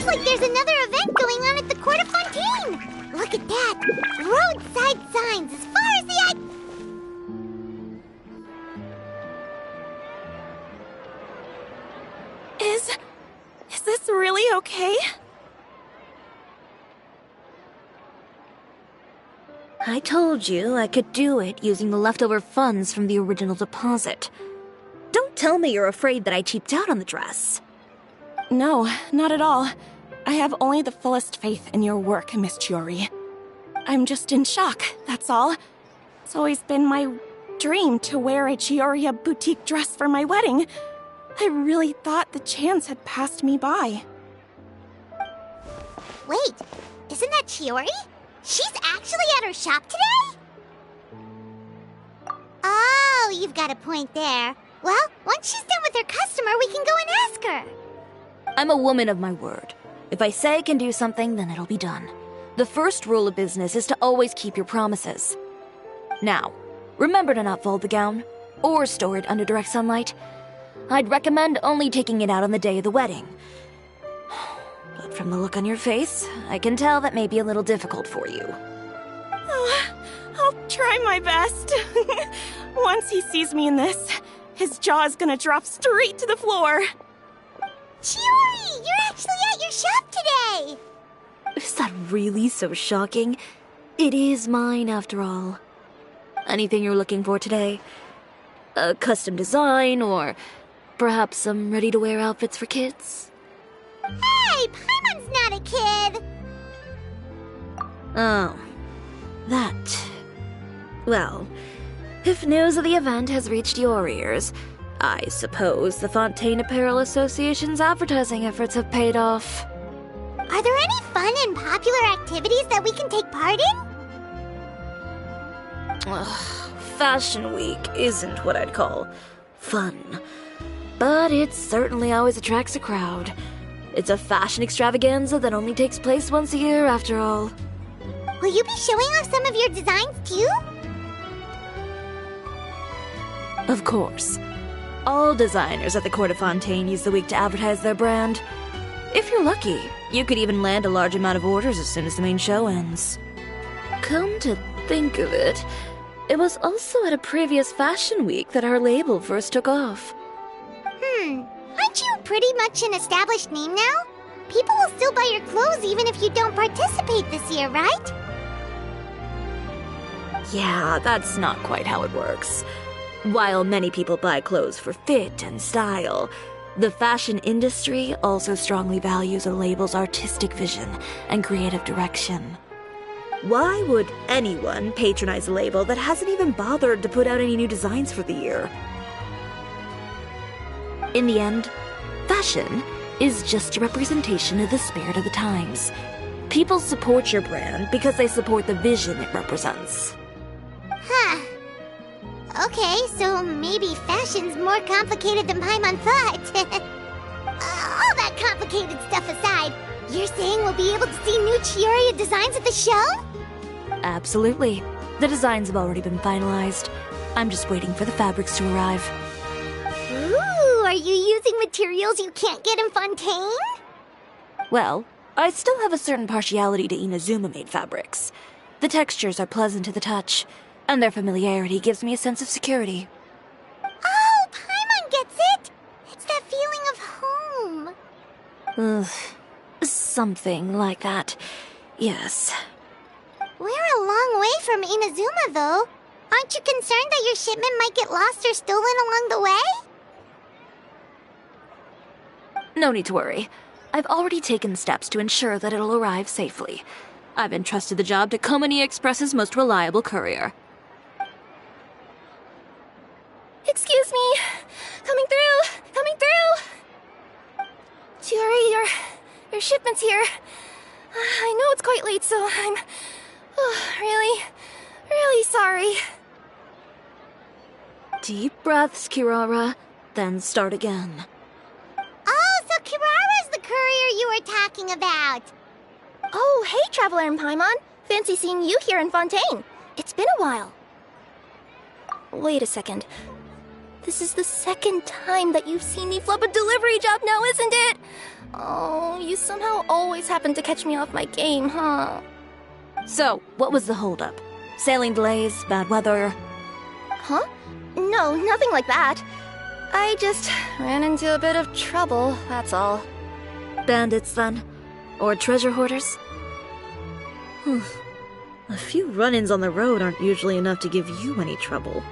Looks like there's another event going on at the Court of Fontaine! Look at that! Roadside signs as far as the eye... Is this really okay? I told you I could do it using the leftover funds from the original deposit. Don't tell me you're afraid that I cheaped out on the dress. No, not at all. I have only the fullest faith in your work, Miss Chiori. I'm just in shock, that's all. It's always been my dream to wear a Chioria boutique dress for my wedding. I really thought the chance had passed me by. Wait, isn't that Chiori? She's actually at her shop today? Oh, you've got a point there. Well, once she's done with her customer, we can go and ask her. I'm a woman of my word. If I say I can do something, then it'll be done. The first rule of business is to always keep your promises. Now, remember to not fold the gown, or store it under direct sunlight. I'd recommend only taking it out on the day of the wedding. But from the look on your face, I can tell that may be a little difficult for you. Oh, I'll try my best. Once he sees me in this, his jaw is gonna drop straight to the floor. Chiori, you're actually at your shop today! Is that really so shocking? It is mine, after all. Anything you're looking for today? A custom design, or perhaps some ready-to-wear outfits for kids? Hey, Paimon's not a kid! Oh, that. Well, if news of the event has reached your ears, I suppose the Fontaine Apparel Association's advertising efforts have paid off. Are there any fun and popular activities that we can take part in? Ugh, Fashion Week isn't what I'd call fun. But it certainly always attracts a crowd. It's a fashion extravaganza that only takes place once a year, after all. Will you be showing off some of your designs, too? Of course. All designers at the Court of Fontaine use the week to advertise their brand. If you're lucky, you could even land a large amount of orders as soon as the main show ends. Come to think of it, it was also at a previous fashion week that our label first took off. Aren't you pretty much an established name now? People will still buy your clothes even if you don't participate this year, right? Yeah, that's not quite how it works. While many people buy clothes for fit and style, the fashion industry also strongly values a label's artistic vision and creative direction. Why would anyone patronize a label that hasn't even bothered to put out any new designs for the year? In the end, fashion is just a representation of the spirit of the times. People support your brand because they support the vision it represents. Huh. Okay, so maybe fashion's more complicated than Paimon thought. All that complicated stuff aside, you're saying we'll be able to see new Chioria designs at the show? Absolutely. The designs have already been finalized. I'm just waiting for the fabrics to arrive. Ooh, are you using materials you can't get in Fontaine? Well, I still have a certain partiality to Inazuma-made fabrics. The textures are pleasant to the touch, and their familiarity gives me a sense of security. Oh, Paimon gets it! It's that feeling of home. Ugh, something like that. Yes. We're a long way from Inazuma, though. Aren't you concerned that your shipment might get lost or stolen along the way? No need to worry. I've already taken steps to ensure that it'll arrive safely. I've entrusted the job to Komani Express's most reliable courier. Excuse me! Coming through! Coming through! Chiori, your shipment's here. I know it's quite late, so I'm really sorry. Deep breaths, Kirara, then start again. Oh, so Kirara's the courier you were talking about. Oh, hey, Traveler and Paimon. Fancy seeing you here in Fontaine. It's been a while. Wait a second. This is the second time that you've seen me flub a delivery job now, isn't it? Oh, you somehow always happen to catch me off my game, huh? So, what was the holdup? Sailing delays, bad weather? Huh? No, nothing like that. I just ran into a bit of trouble, that's all. Bandits, then? Or treasure hoarders? A few run-ins on the road aren't usually enough to give you any trouble.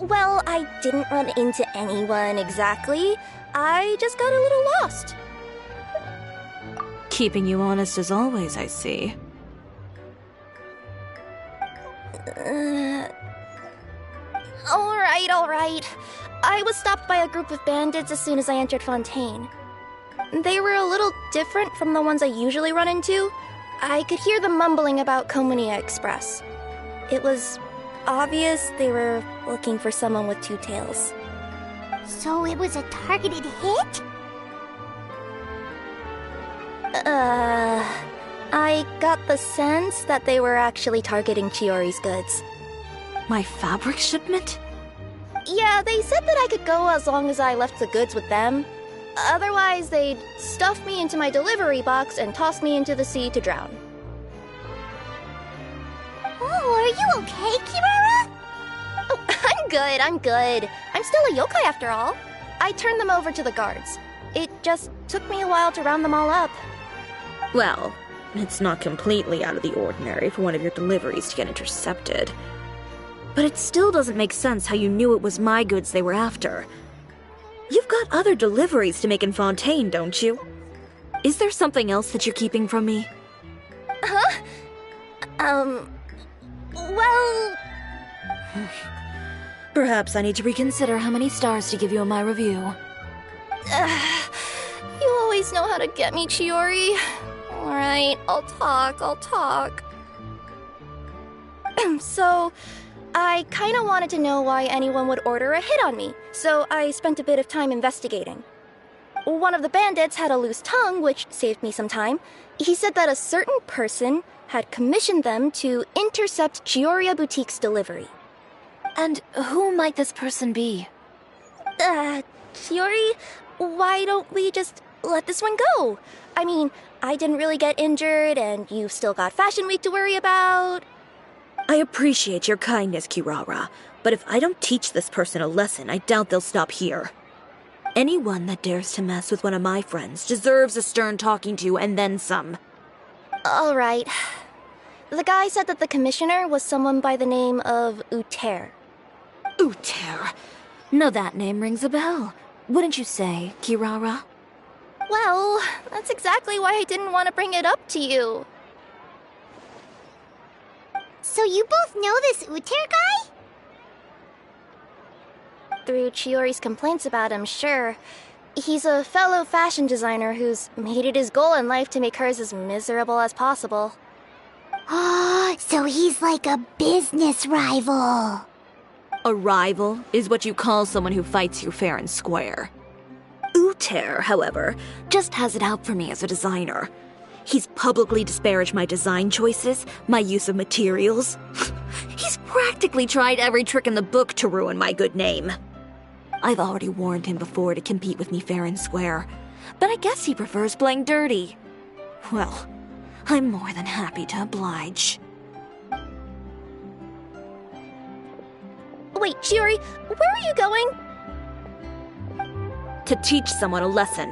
Well, I didn't run into anyone exactly. I just got a little lost. Keeping you honest as always, I see. Alright. I was stopped by a group of bandits as soon as I entered Fontaine. They were a little different from the ones I usually run into. I could hear them mumbling about Komunia Express. It was obvious they were looking for someone with two tails. So it was a targeted hit? I got the sense that they were actually targeting Chiori's goods. My fabric shipment? Yeah, they said that I could go as long as I left the goods with them. Otherwise, they'd stuff me into my delivery box and toss me into the sea to drown. Oh, are you okay, Kirara? Oh, I'm good. I'm still a yokai after all. I turned them over to the guards. It just took me a while to round them all up. Well, it's not completely out of the ordinary for one of your deliveries to get intercepted. But it still doesn't make sense how you knew it was my goods they were after. You've got other deliveries to make in Fontaine, don't you? Is there something else that you're keeping from me? Huh? Well... Perhaps I need to reconsider how many stars to give you in my review. You always know how to get me, Chiori. Alright, I'll talk. So, I kinda wanted to know why anyone would order a hit on me, so I spent a bit of time investigating. One of the bandits had a loose tongue, which saved me some time. He said that a certain person had commissioned them to intercept Cisoria Boutique's delivery. And who might this person be? Chiori, why don't we just let this one go? I mean, I didn't really get injured, and you've still got Fashion Week to worry about. I appreciate your kindness, Kirara, but if I don't teach this person a lesson, I doubt they'll stop here. Anyone that dares to mess with one of my friends deserves a stern talking to and then some. Alright. The guy said that the commissioner was someone by the name of Uter. Uter. Now that name rings a bell. Wouldn't you say, Kirara? Well, that's exactly why I didn't want to bring it up to you. So you both know this Uter guy? Through Chiori's complaints about him, sure. He's a fellow fashion designer who's made it his goal in life to make hers as miserable as possible. Oh, so he's like a business rival. A rival is what you call someone who fights you fair and square. Uter, however, just has it out for me as a designer. He's publicly disparaged my design choices, my use of materials. He's practically tried every trick in the book to ruin my good name. I've already warned him before to compete with me fair and square, but I guess he prefers playing dirty. Well, I'm more than happy to oblige. Wait, Chiori, where are you going? To teach someone a lesson.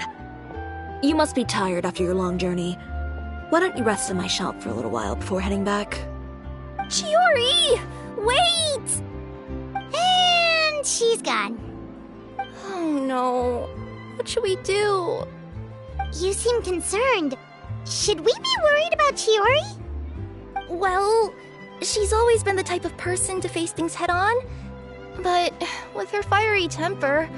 You must be tired after your long journey. Why don't you rest in my shop for a little while before heading back? Chiori! Wait! And she's gone. Oh no. What should we do? You seem concerned. Should we be worried about Chiori? Well, she's always been the type of person to face things head on. But with her fiery temper,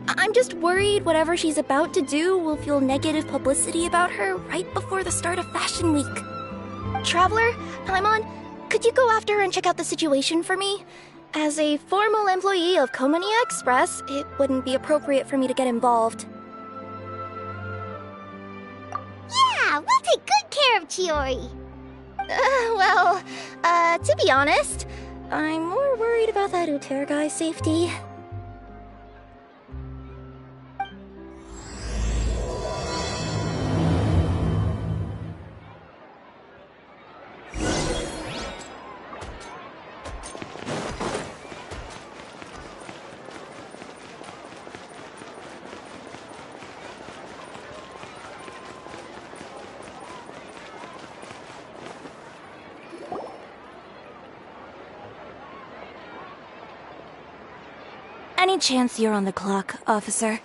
I'm just worried whatever she's about to do will feel negative publicity about her right before the start of Fashion Week. Traveler, Paimon, could you go after her and check out the situation for me? As a formal employee of Komunia Express, it wouldn't be appropriate for me to get involved. Yeah, we'll take good care of Chiori. To be honest, I'm more worried about that Uter guy's safety. Any chance you're on the clock, officer?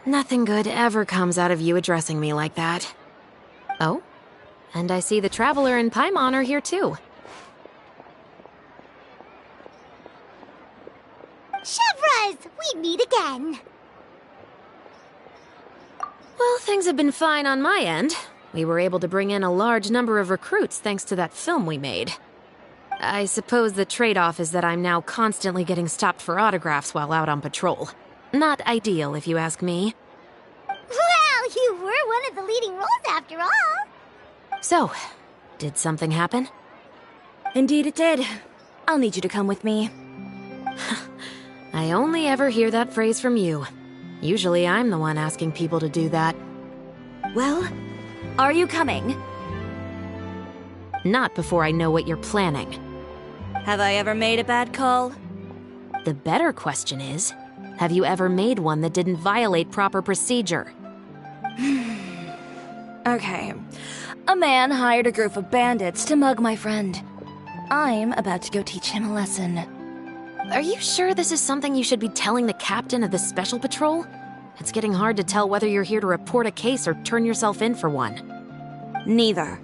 Nothing good ever comes out of you addressing me like that. Oh? And I see the Traveler and Paimon are here too. Chevras, we meet again. Well, things have been fine on my end. We were able to bring in a large number of recruits thanks to that film we made. I suppose the trade-off is that I'm now constantly getting stopped for autographs while out on patrol. Not ideal, if you ask me. Well, you were one of the leading roles after all. So, did something happen? Indeed it did. I'll need you to come with me. I only ever hear that phrase from you. Usually I'm the one asking people to do that. Well, are you coming? Not before I know what you're planning. Have I ever made a bad call? The better question is, have you ever made one that didn't violate proper procedure? Okay. A man hired a group of bandits to mug my friend. I'm about to go teach him a lesson. Are you sure this is something you should be telling the captain of the Special Patrol? It's getting hard to tell whether you're here to report a case or turn yourself in for one. Neither.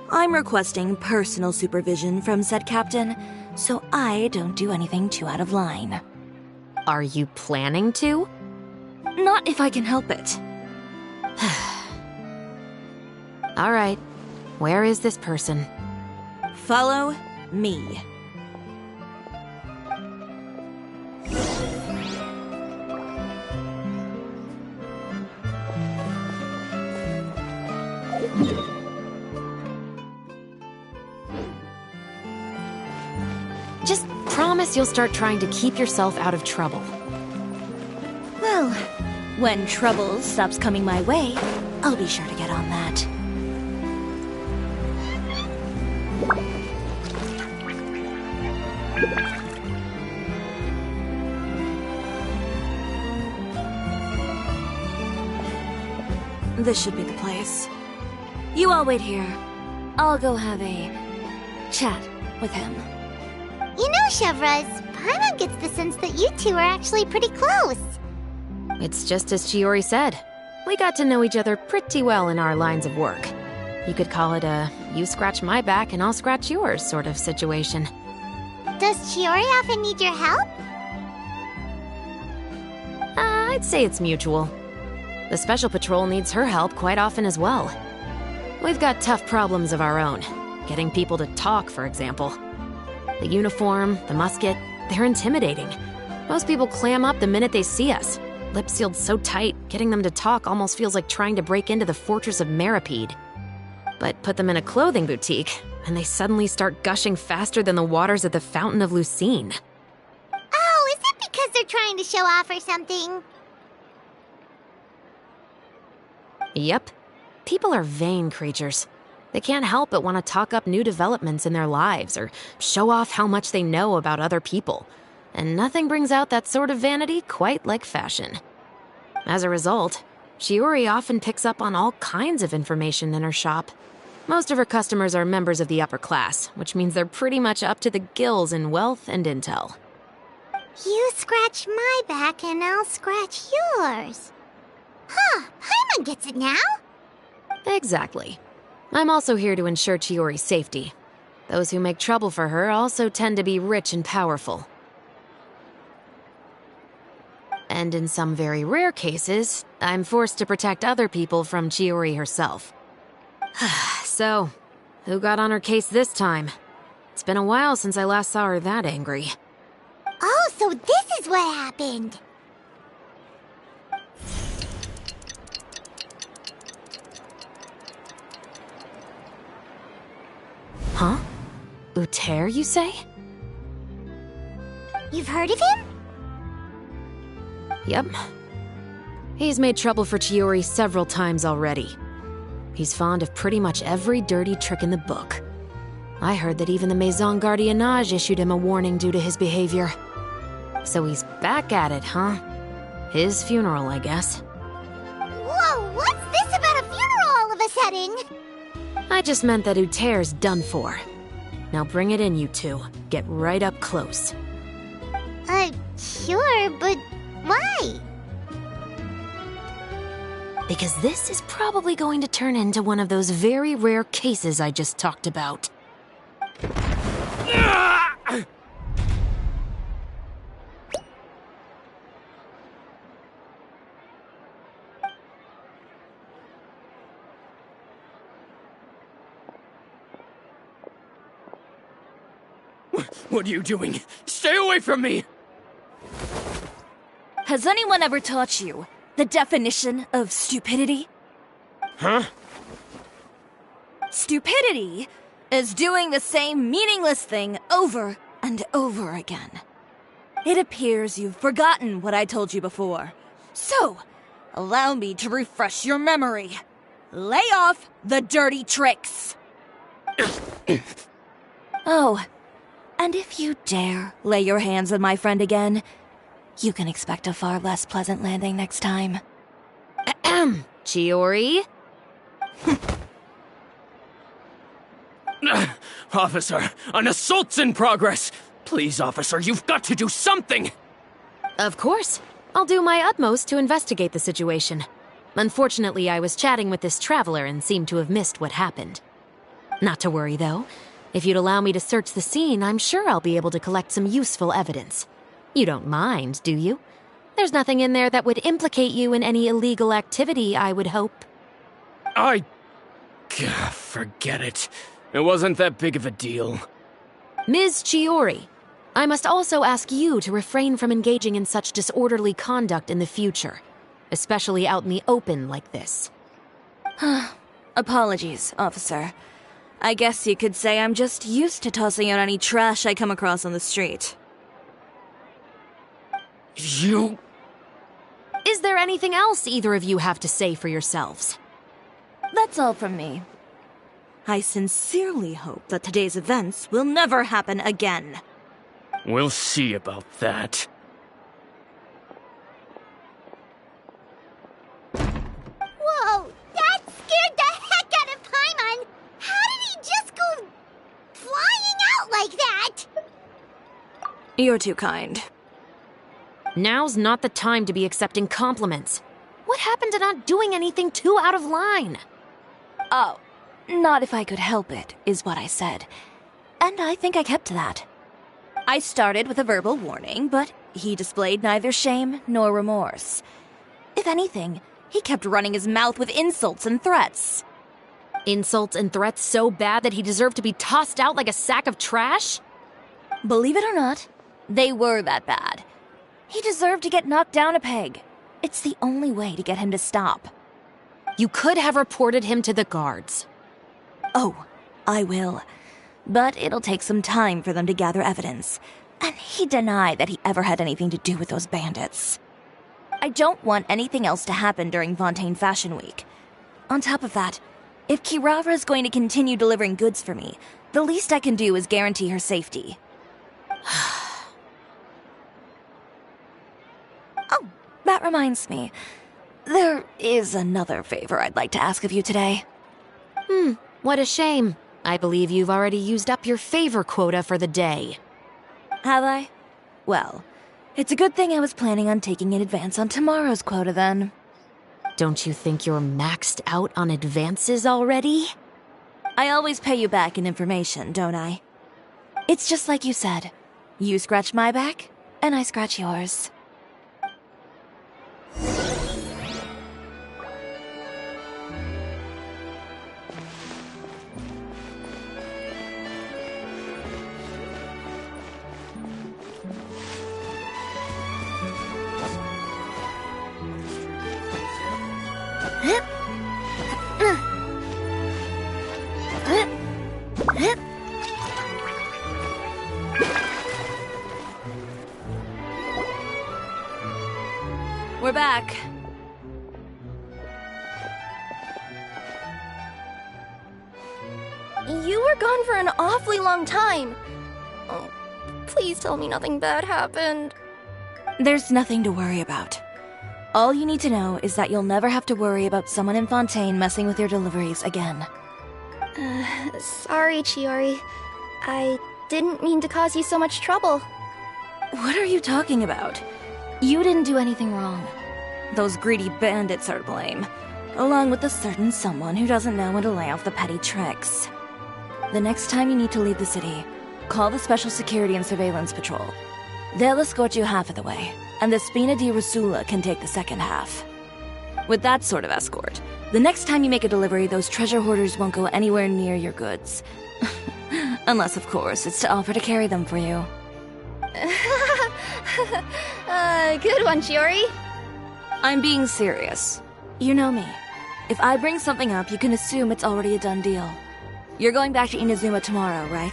I'm requesting personal supervision from said captain, so I don't do anything too out of line. Are you planning to? Not if I can help it. All right. Where is this person? Follow me. Just promise you'll start trying to keep yourself out of trouble. Well, when trouble stops coming my way, I'll be sure to get on that. This should be the place. You all wait here. I'll go have a chat with him. You know, Chevras, Paimon gets the sense that you two are actually pretty close. It's just as Chiori said. We got to know each other pretty well in our lines of work. You could call it a you scratch my back and I'll scratch yours sort of situation. Does Chiori often need your help? I'd say it's mutual. The Special Patrol needs her help quite often as well. We've got tough problems of our own. Getting people to talk, for example. The uniform, the musket, they're intimidating. Most people clam up the minute they see us. Lips sealed so tight, getting them to talk almost feels like trying to break into the fortress of Meripede. But put them in a clothing boutique, and they suddenly start gushing faster than the waters at the Fountain of Lucine. Oh, is it because they're trying to show off or something? Yep. People are vain creatures. They can't help but want to talk up new developments in their lives or show off how much they know about other people. And nothing brings out that sort of vanity quite like fashion. As a result, Chiori often picks up on all kinds of information in her shop. Most of her customers are members of the upper class, which means they're pretty much up to the gills in wealth and intel. You scratch my back and I'll scratch yours. Huh, Paimon gets it now? Exactly. I'm also here to ensure Chiori's safety. Those who make trouble for her also tend to be rich and powerful. And in some very rare cases, I'm forced to protect other people from Chiori herself. So, who got on her case this time? It's been a while since I last saw her that angry. Oh, so this is what happened. Huh? Uter, you say? You've heard of him? Yep. He's made trouble for Chiori several times already. He's fond of pretty much every dirty trick in the book. I heard that even the Maison Gardiennage issued him a warning due to his behavior. So he's back at it, huh? His funeral, I guess. Whoa, what's this about a funeral all of a sudden? I just meant that Uter's done for. Now bring it in, you two. Get right up close. Sure, but why? Because this is probably going to turn into one of those very rare cases I just talked about. What are you doing? Stay away from me! Has anyone ever taught you the definition of stupidity? Huh? Stupidity is doing the same meaningless thing over and over again. It appears you've forgotten what I told you before. So, allow me to refresh your memory. Lay off the dirty tricks. Oh, and if you dare lay your hands on my friend again, you can expect a far less pleasant landing next time. Chiori? Officer, an assault's in progress! Please, officer, you've got to do something! Of course. I'll do my utmost to investigate the situation. Unfortunately, I was chatting with this traveler and seemed to have missed what happened. Not to worry, though. If you'd allow me to search the scene, I'm sure I'll be able to collect some useful evidence. You don't mind, do you? There's nothing in there that would implicate you in any illegal activity, I would hope. Forget it. It wasn't that big of a deal. Ms. Chiori, I must also ask you to refrain from engaging in such disorderly conduct in the future, especially out in the open like this. Apologies, officer. I guess you could say I'm just used to tossing out any trash I come across on the street. You... Is there anything else either of you have to say for yourselves? That's all from me. I sincerely hope that today's events will never happen again. We'll see about that. Whoa, that scared the heck out of Paimon! How did he just go flying out like that? You're too kind. Now's not the time to be accepting compliments. What happened to not doing anything too out of line? Oh, not if I could help it, is what I said. And I think I kept to that. I started with a verbal warning, but he displayed neither shame nor remorse. If anything, he kept running his mouth with insults and threats. Insults and threats so bad that he deserved to be tossed out like a sack of trash? Believe it or not, they were that bad. He deserved to get knocked down a peg. It's the only way to get him to stop. You could have reported him to the guards. Oh, I will. But it'll take some time for them to gather evidence. And he denied that he ever had anything to do with those bandits. I don't want anything else to happen during Fontaine Fashion Week. On top of that, if Kirara is going to continue delivering goods for me, the least I can do is guarantee her safety. Oh, that reminds me. There is another favor I'd like to ask of you today. What a shame. I believe you've already used up your favor quota for the day. Have I? Well, it's a good thing I was planning on taking an advance on tomorrow's quota then. Don't you think you're maxed out on advances already? I always pay you back in information, don't I? It's just like you said. You scratch my back, and I scratch yours. we're back. You were gone for an awfully long time. Oh, please tell me nothing bad happened. There's nothing to worry about. All you need to know is that you'll never have to worry about someone in Fontaine messing with your deliveries again. Sorry, Chiori. I didn't mean to cause you so much trouble. What are you talking about? You didn't do anything wrong. Those greedy bandits are to blame, along with a certain someone who doesn't know when to lay off the petty tricks. The next time you need to leave the city, call the Special Security and Surveillance Patrol. They'll escort you half of the way, and the Spina di Rusula can take the second half. With that sort of escort, the next time you make a delivery, those treasure hoarders won't go anywhere near your goods. Unless, of course, it's to offer to carry them for you. Good one, Chiori. I'm being serious. You know me. If I bring something up, you can assume it's already a done deal. You're going back to Inazuma tomorrow, right?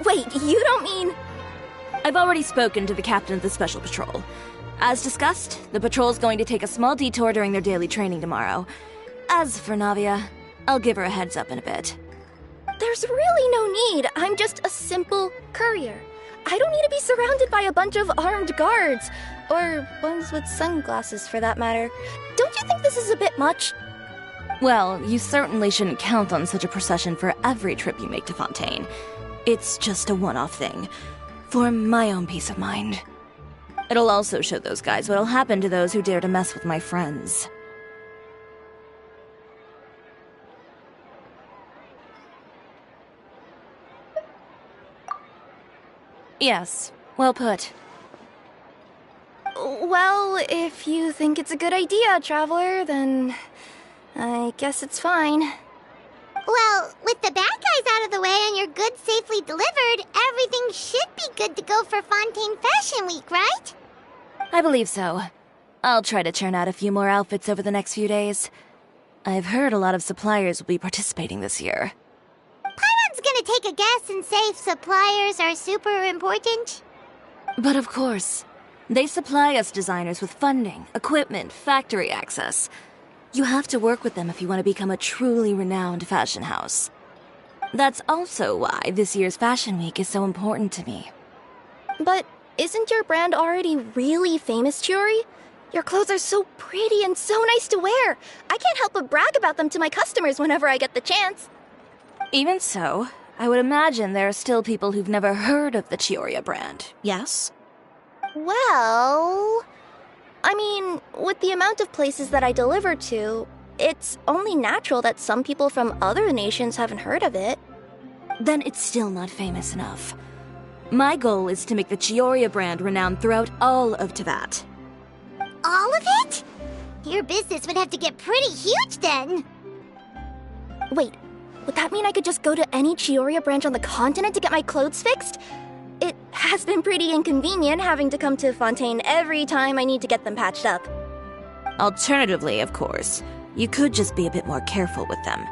Wait, you don't mean... I've already spoken to the captain of the Special Patrol. As discussed, the patrol's going to take a small detour during their daily training tomorrow. As for Navia, I'll give her a heads up in a bit. There's really no need. I'm just a simple courier. I don't need to be surrounded by a bunch of armed guards. Or ones with sunglasses, for that matter. Don't you think this is a bit much? Well, you certainly shouldn't count on such a procession for every trip you make to Fontaine. It's just a one-off thing, for my own peace of mind. It'll also show those guys what'll happen to those who dare to mess with my friends. Yes, well put. Well, if you think it's a good idea, Traveler, then I guess it's fine. Well, with the bad guys out of the way and your goods safely delivered, everything should be good to go for Fontaine Fashion Week, right? I believe so. I'll try to churn out a few more outfits over the next few days. I've heard a lot of suppliers will be participating this year. Paimon's gonna take a guess and say suppliers are super important. But of course, they supply us designers with funding, equipment, factory access. You have to work with them if you want to become a truly renowned fashion house. That's also why this year's Fashion Week is so important to me. But isn't your brand already really famous, Chiori? Your clothes are so pretty and so nice to wear. I can't help but brag about them to my customers whenever I get the chance. Even so, I would imagine there are still people who've never heard of the Cisoria brand, yes? Well... I mean, with the amount of places that I deliver to, it's only natural that some people from other nations haven't heard of it. Then it's still not famous enough. My goal is to make the Cisoria brand renowned throughout all of Teyvat. All of it? Your business would have to get pretty huge then. Wait, would that mean I could just go to any Cisoria branch on the continent to get my clothes fixed? It has been pretty inconvenient having to come to Fontaine every time I need to get them patched up. Alternatively, of course, you could just be a bit more careful with them.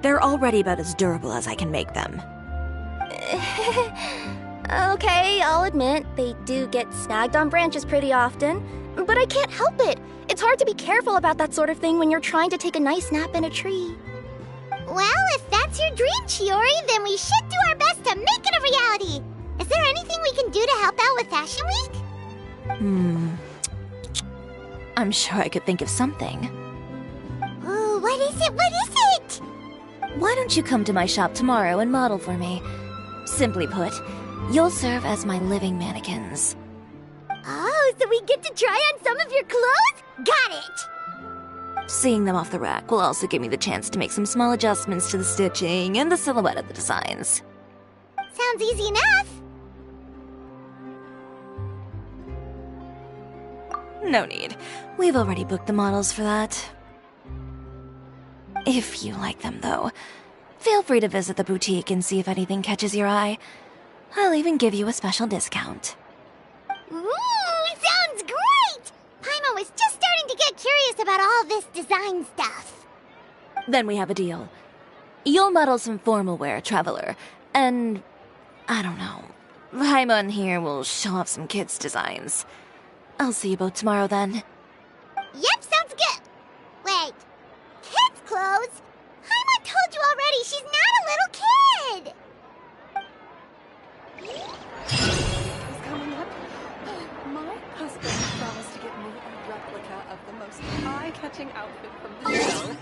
They're already about as durable as I can make them. Okay, I'll admit, they do get snagged on branches pretty often, but I can't help it. It's hard to be careful about that sort of thing when you're trying to take a nice nap in a tree. Well, if that's your dream, Chiori, then we should do our best to make it a reality. Is there anything we can do to help out with Fashion Week? I'm sure I could think of something. Ooh, what is it? What is it? Why don't you come to my shop tomorrow and model for me? Simply put, you'll serve as my living mannequins. Oh, so we get to try on some of your clothes? Got it! Seeing them off the rack will also give me the chance to make some small adjustments to the stitching and the silhouette of the designs. Sounds easy enough. No need. We've already booked the models for that. If you like them, though, feel free to visit the boutique and see if anything catches your eye. I'll even give you a special discount. Ooh, sounds great! Paimon was just starting to get curious about all this design stuff. Then we have a deal. You'll model some formal wear, Traveler, and... I don't know. Paimon here will show off some kids' designs. I'll see you both tomorrow then. Yep, sounds good. Wait, kids' clothes? Paimon told you already she's not a little kid! Coming up, my husband promised to get me a replica of the most eye-catching outfit from the show.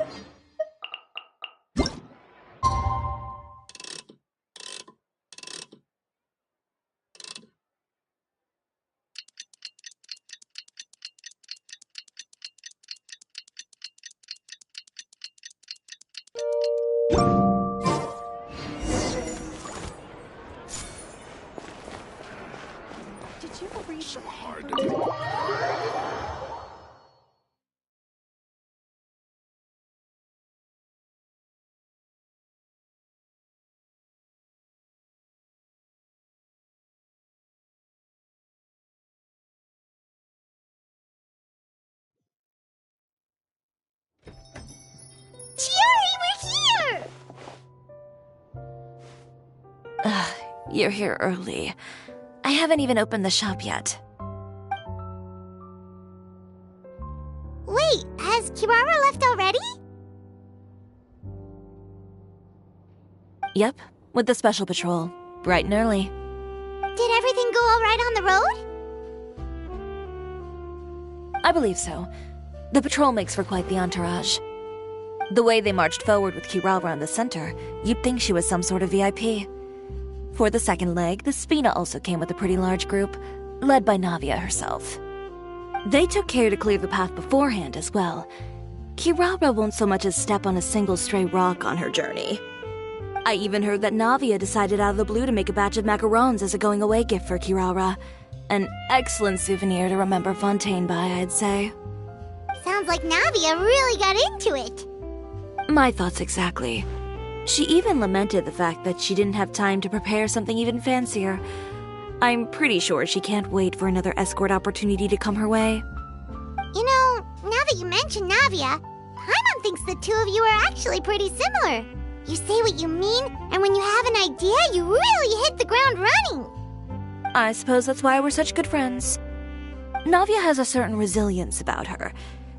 Did you read the paper? Chiori, we're here! You're here early. I haven't even opened the shop yet. Wait, has Kirara left already? Yep, with the special patrol. Bright and early. Did everything go alright on the road? I believe so. The patrol makes for quite the entourage. The way they marched forward with Kirara in the center, you'd think she was some sort of VIP. For the second leg, the Spina also came with a pretty large group, led by Navia herself. They took care to clear the path beforehand as well. Kirara won't so much as step on a single stray rock on her journey. I even heard that Navia decided out of the blue to make a batch of macarons as a going-away gift for Kirara. An excellent souvenir to remember Fontaine by, I'd say. Sounds like Navia really got into it. My thoughts exactly. She even lamented the fact that she didn't have time to prepare something even fancier. I'm pretty sure she can't wait for another escort opportunity to come her way. You know, now that you mention Navia, Paimon thinks the two of you are actually pretty similar. You say what you mean, and when you have an idea, you really hit the ground running. I suppose that's why we're such good friends. Navia has a certain resilience about her.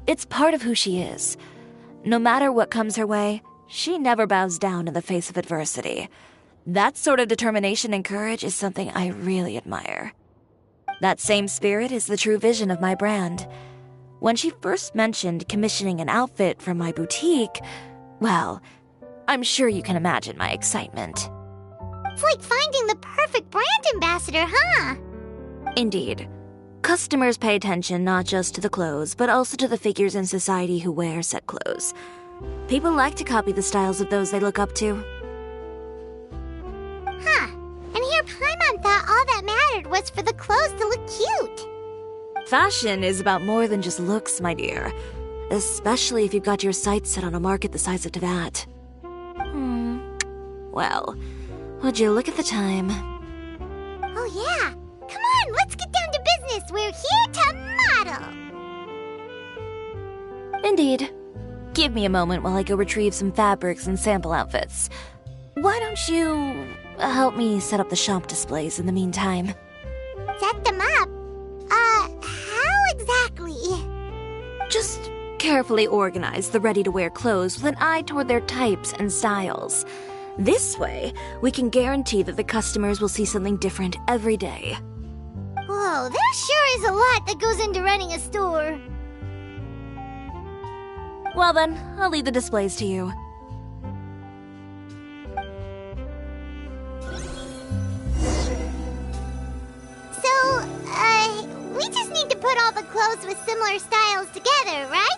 It's part of who she is. No matter what comes her way, she never bows down in the face of adversity. That sort of determination and courage is something I really admire. That same spirit is the true vision of my brand. When she first mentioned commissioning an outfit from my boutique, well, I'm sure you can imagine my excitement. It's like finding the perfect brand ambassador, huh? Indeed. Customers pay attention not just to the clothes, but also to the figures in society who wear said clothes. People like to copy the styles of those they look up to. Huh. And here Paimon thought all that mattered was for the clothes to look cute. Fashion is about more than just looks, my dear. Especially if you've got your sights set on a market the size of Teyvat. Well, would you look at the time? Oh yeah. Come on, let's get down to business. We're here to model. Indeed. Give me a moment while I go retrieve some fabrics and sample outfits. Why don't you help me set up the shop displays in the meantime? Set them up? How exactly? Just carefully organize the ready-to-wear clothes with an eye toward their types and styles. This way, we can guarantee that the customers will see something different every day. Whoa, there sure is a lot that goes into running a store. Well then, I'll leave the displays to you. So, we just need to put all the clothes with similar styles together, right?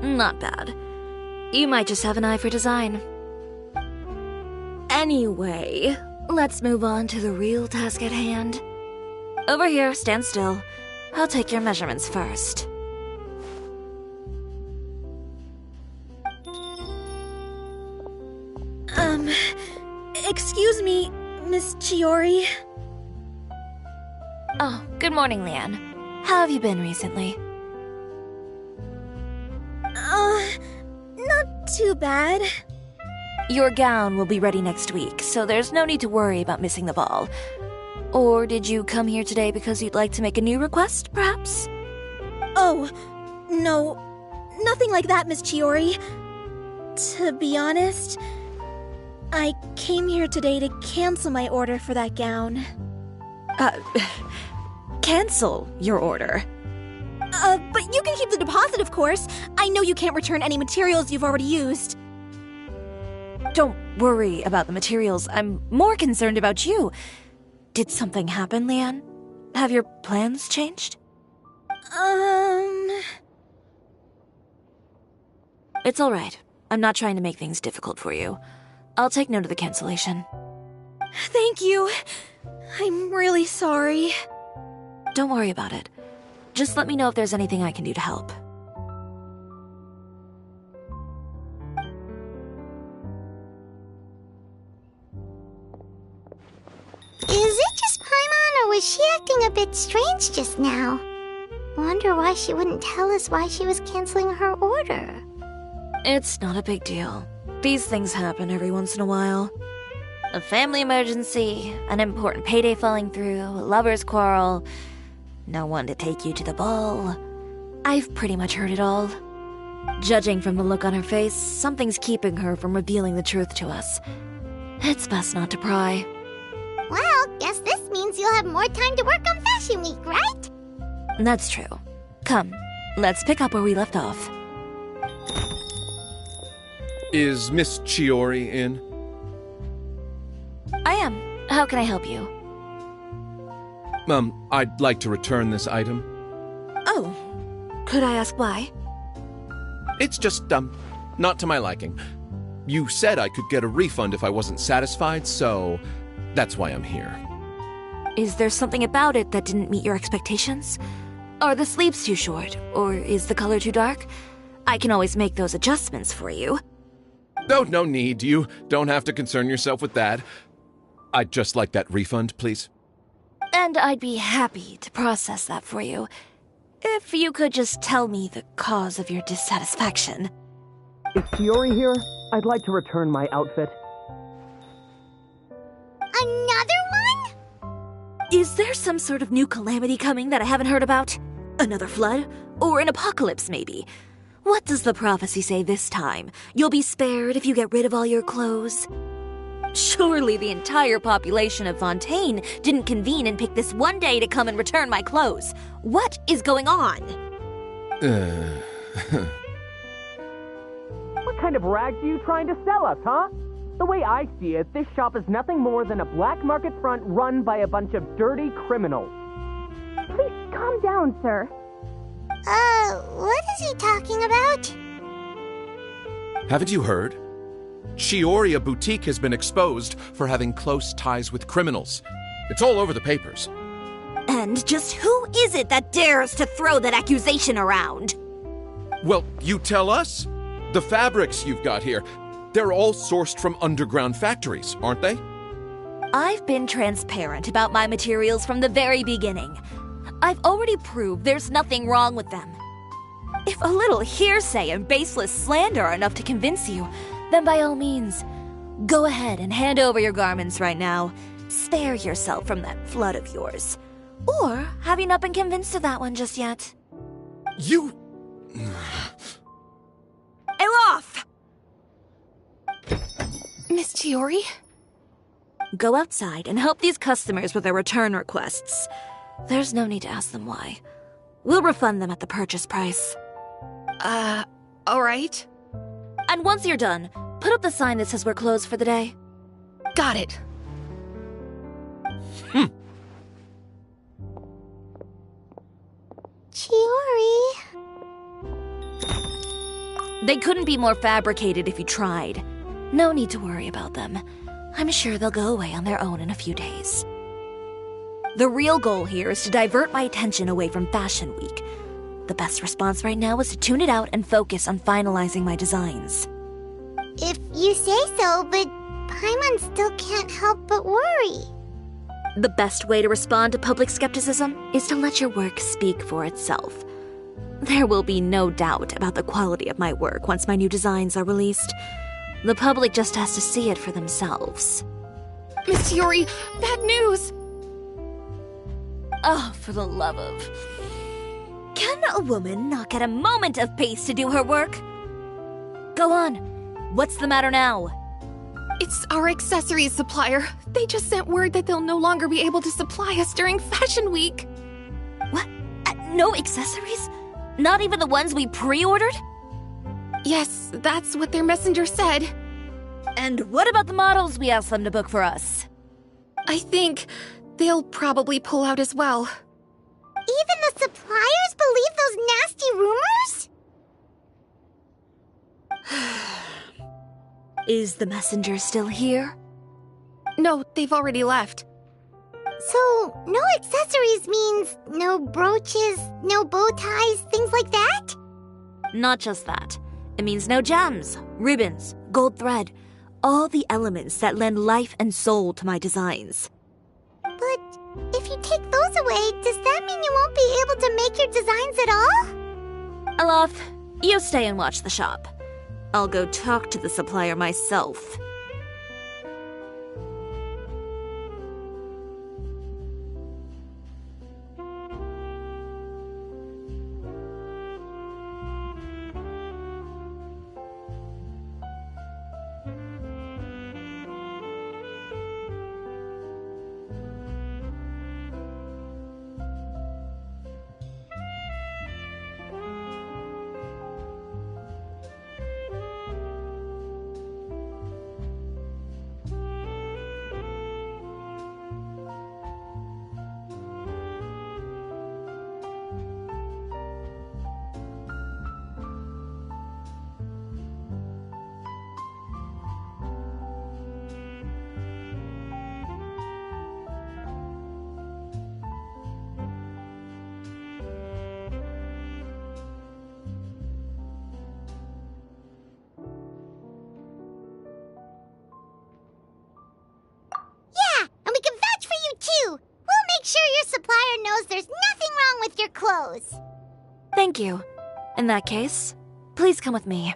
Not bad. You might just have an eye for design. Anyway, let's move on to the real task at hand. Over here, stand still. I'll take your measurements first. Excuse me, Miss Chiori. Oh, good morning, Leanne. How have you been recently? Not too bad. Your gown will be ready next week, so there's no need to worry about missing the ball. Or did you come here today because you'd like to make a new request, perhaps? Oh, no. Nothing like that, Miss Chiori. To be honest, I came here today to cancel my order for that gown. Cancel your order. But you can keep the deposit, of course. I know you can't return any materials you've already used. Don't worry about the materials. I'm more concerned about you. Did something happen, Leanne? Have your plans changed? It's all right. I'm not trying to make things difficult for you. I'll take note of the cancellation. Thank you. I'm really sorry. Don't worry about it. Just let me know if there's anything I can do to help. Is it just Paimon, or was she acting a bit strange just now? Wonder why she wouldn't tell us why she was canceling her order. It's not a big deal. These things happen every once in a while. A family emergency, an important payday falling through, a lover's quarrel, no one to take you to the ball. I've pretty much heard it all. Judging from the look on her face, something's keeping her from revealing the truth to us. It's best not to pry. Well, guess this means you'll have more time to work on Fashion Week, right? That's true. Come, let's pick up where we left off. Is Miss Chiori in? I am. How can I help you? I'd like to return this item. Oh, could I ask why? It's just, not to my liking. You said I could get a refund if I wasn't satisfied, so that's why I'm here. Is there something about it that didn't meet your expectations? Are the sleeves too short, or is the color too dark? I can always make those adjustments for you. No need. You don't have to concern yourself with that. I'd just like that refund, please. And I'd be happy to process that for you, if you could just tell me the cause of your dissatisfaction. Is Ciori here? I'd like to return my outfit. Another one? Is there some sort of new calamity coming that I haven't heard about? Another flood? Or an apocalypse, maybe? What does the prophecy say this time? You'll be spared if you get rid of all your clothes? Surely the entire population of Fontaine didn't convene and pick this one day to come and return my clothes. What is going on? What kind of rags are you trying to sell us, huh? The way I see it, this shop is nothing more than a black market front run by a bunch of dirty criminals. Please calm down, sir. What is he talking about? Haven't you heard? Chiori Boutique has been exposed for having close ties with criminals. It's all over the papers. And just who is it that dares to throw that accusation around? Well, you tell us. The fabrics you've got here, they're all sourced from underground factories, aren't they? I've been transparent about my materials from the very beginning. I've already proved there's nothing wrong with them. If a little hearsay and baseless slander are enough to convince you, then by all means, go ahead and hand over your garments right now. Spare yourself from that flood of yours. Or have you not been convinced of that one just yet? You... Elof! Miss Chiori? Go outside and help these customers with their return requests. There's no need to ask them why. We'll refund them at the purchase price. Alright. And once you're done, put up the sign that says we're closed for the day. Got it. Chiori. They couldn't be more fabricated if you tried. No need to worry about them. I'm sure they'll go away on their own in a few days. The real goal here is to divert my attention away from Fashion Week. The best response right now is to tune it out and focus on finalizing my designs. If you say so, but Paimon still can't help but worry. The best way to respond to public skepticism is to let your work speak for itself. There will be no doubt about the quality of my work once my new designs are released. The public just has to see it for themselves. Miss Ciori, bad news! Oh, for the love of... Can a woman not get a moment of peace to do her work? Go on. What's the matter now? It's our accessories supplier. They just sent word that they'll no longer be able to supply us during Fashion Week. What? No accessories? Not even the ones we pre-ordered? Yes, that's what their messenger said. And what about the models we asked them to book for us? I think they'll probably pull out as well. Even the suppliers believe those nasty rumors? Is the messenger still here? No, they've already left. So, no accessories means no brooches, no bow ties, things like that? Not just that. It means no gems, ribbons, gold thread, all the elements that lend life and soul to my designs. But if you take those away, does that mean you won't be able to make your designs at all? Alof, you stay and watch the shop. I'll go talk to the supplier myself. Knows there's nothing wrong with your clothes. Thank you. In that case, please come with me.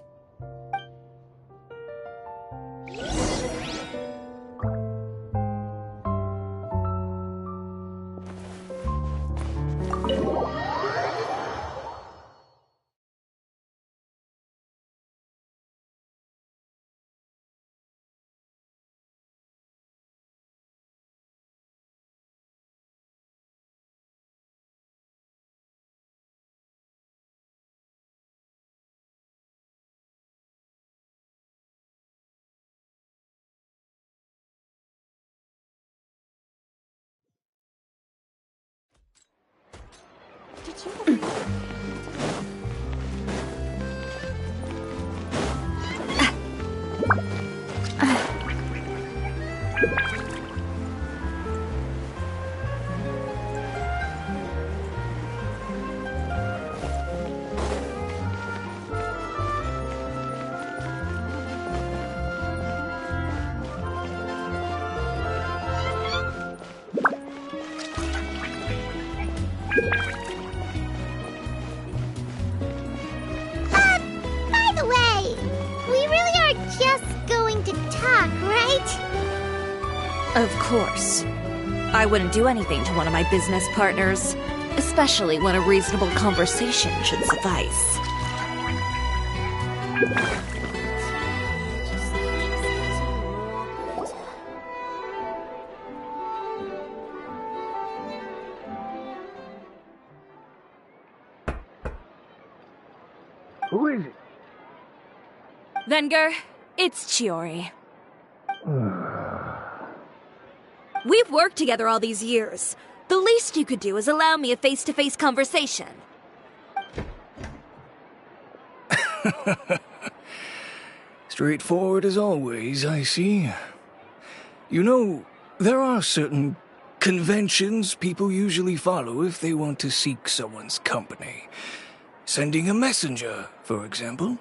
By the way, we really are just going to talk, right? Of course. I wouldn't do anything to one of my business partners, especially when a reasonable conversation should suffice. Who is it? Venger, it's Chiori. We've worked together all these years. The least you could do is allow me a face-to-face conversation. Straightforward as always, I see. You know, there are certain conventions people usually follow if they want to seek someone's company. Sending a messenger, for example.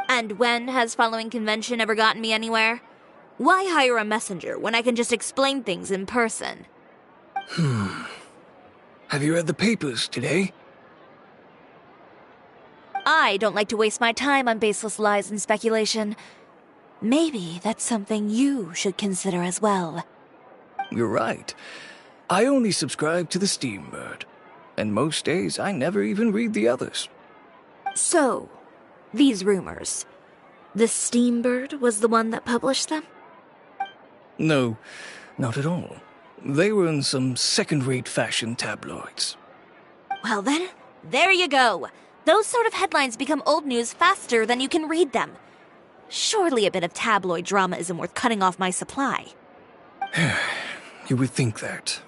And when has following convention ever gotten me anywhere? Why hire a messenger when I can just explain things in person? Have you read the papers today? I don't like to waste my time on baseless lies and speculation. Maybe that's something you should consider as well. You're right. I only subscribe to the Steambird, and most days I never even read the others. So, these rumors. The Steambird was the one that published them? No, not at all. They were in some second-rate fashion tabloids. Well then, there you go. Those sort of headlines become old news faster than you can read them. Surely a bit of tabloid drama isn't worth cutting off my supply. You would think that.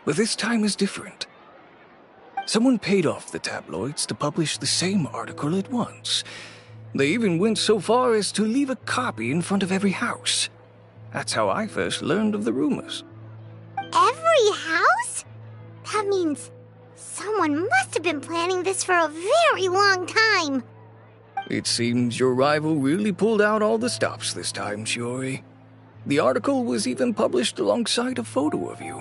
But this time is different. Someone paid off the tabloids to publish the same article at once. They even went so far as to leave a copy in front of every house. That's how I first learned of the rumors. Every house? That means someone must have been planning this for a very long time. It seems your rival really pulled out all the stops this time, Chiori. The article was even published alongside a photo of you.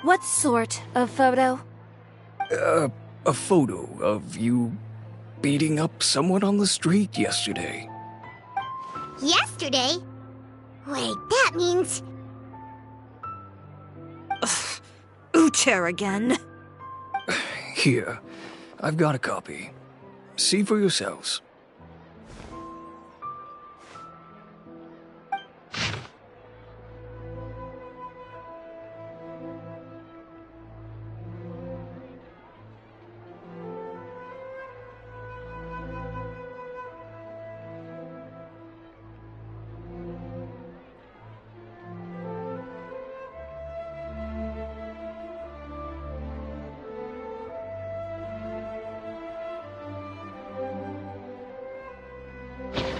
What sort of photo? A photo of you beating up someone on the street yesterday. Yesterday? Wait, that means... Ucher again. Here, I've got a copy. See for yourselves.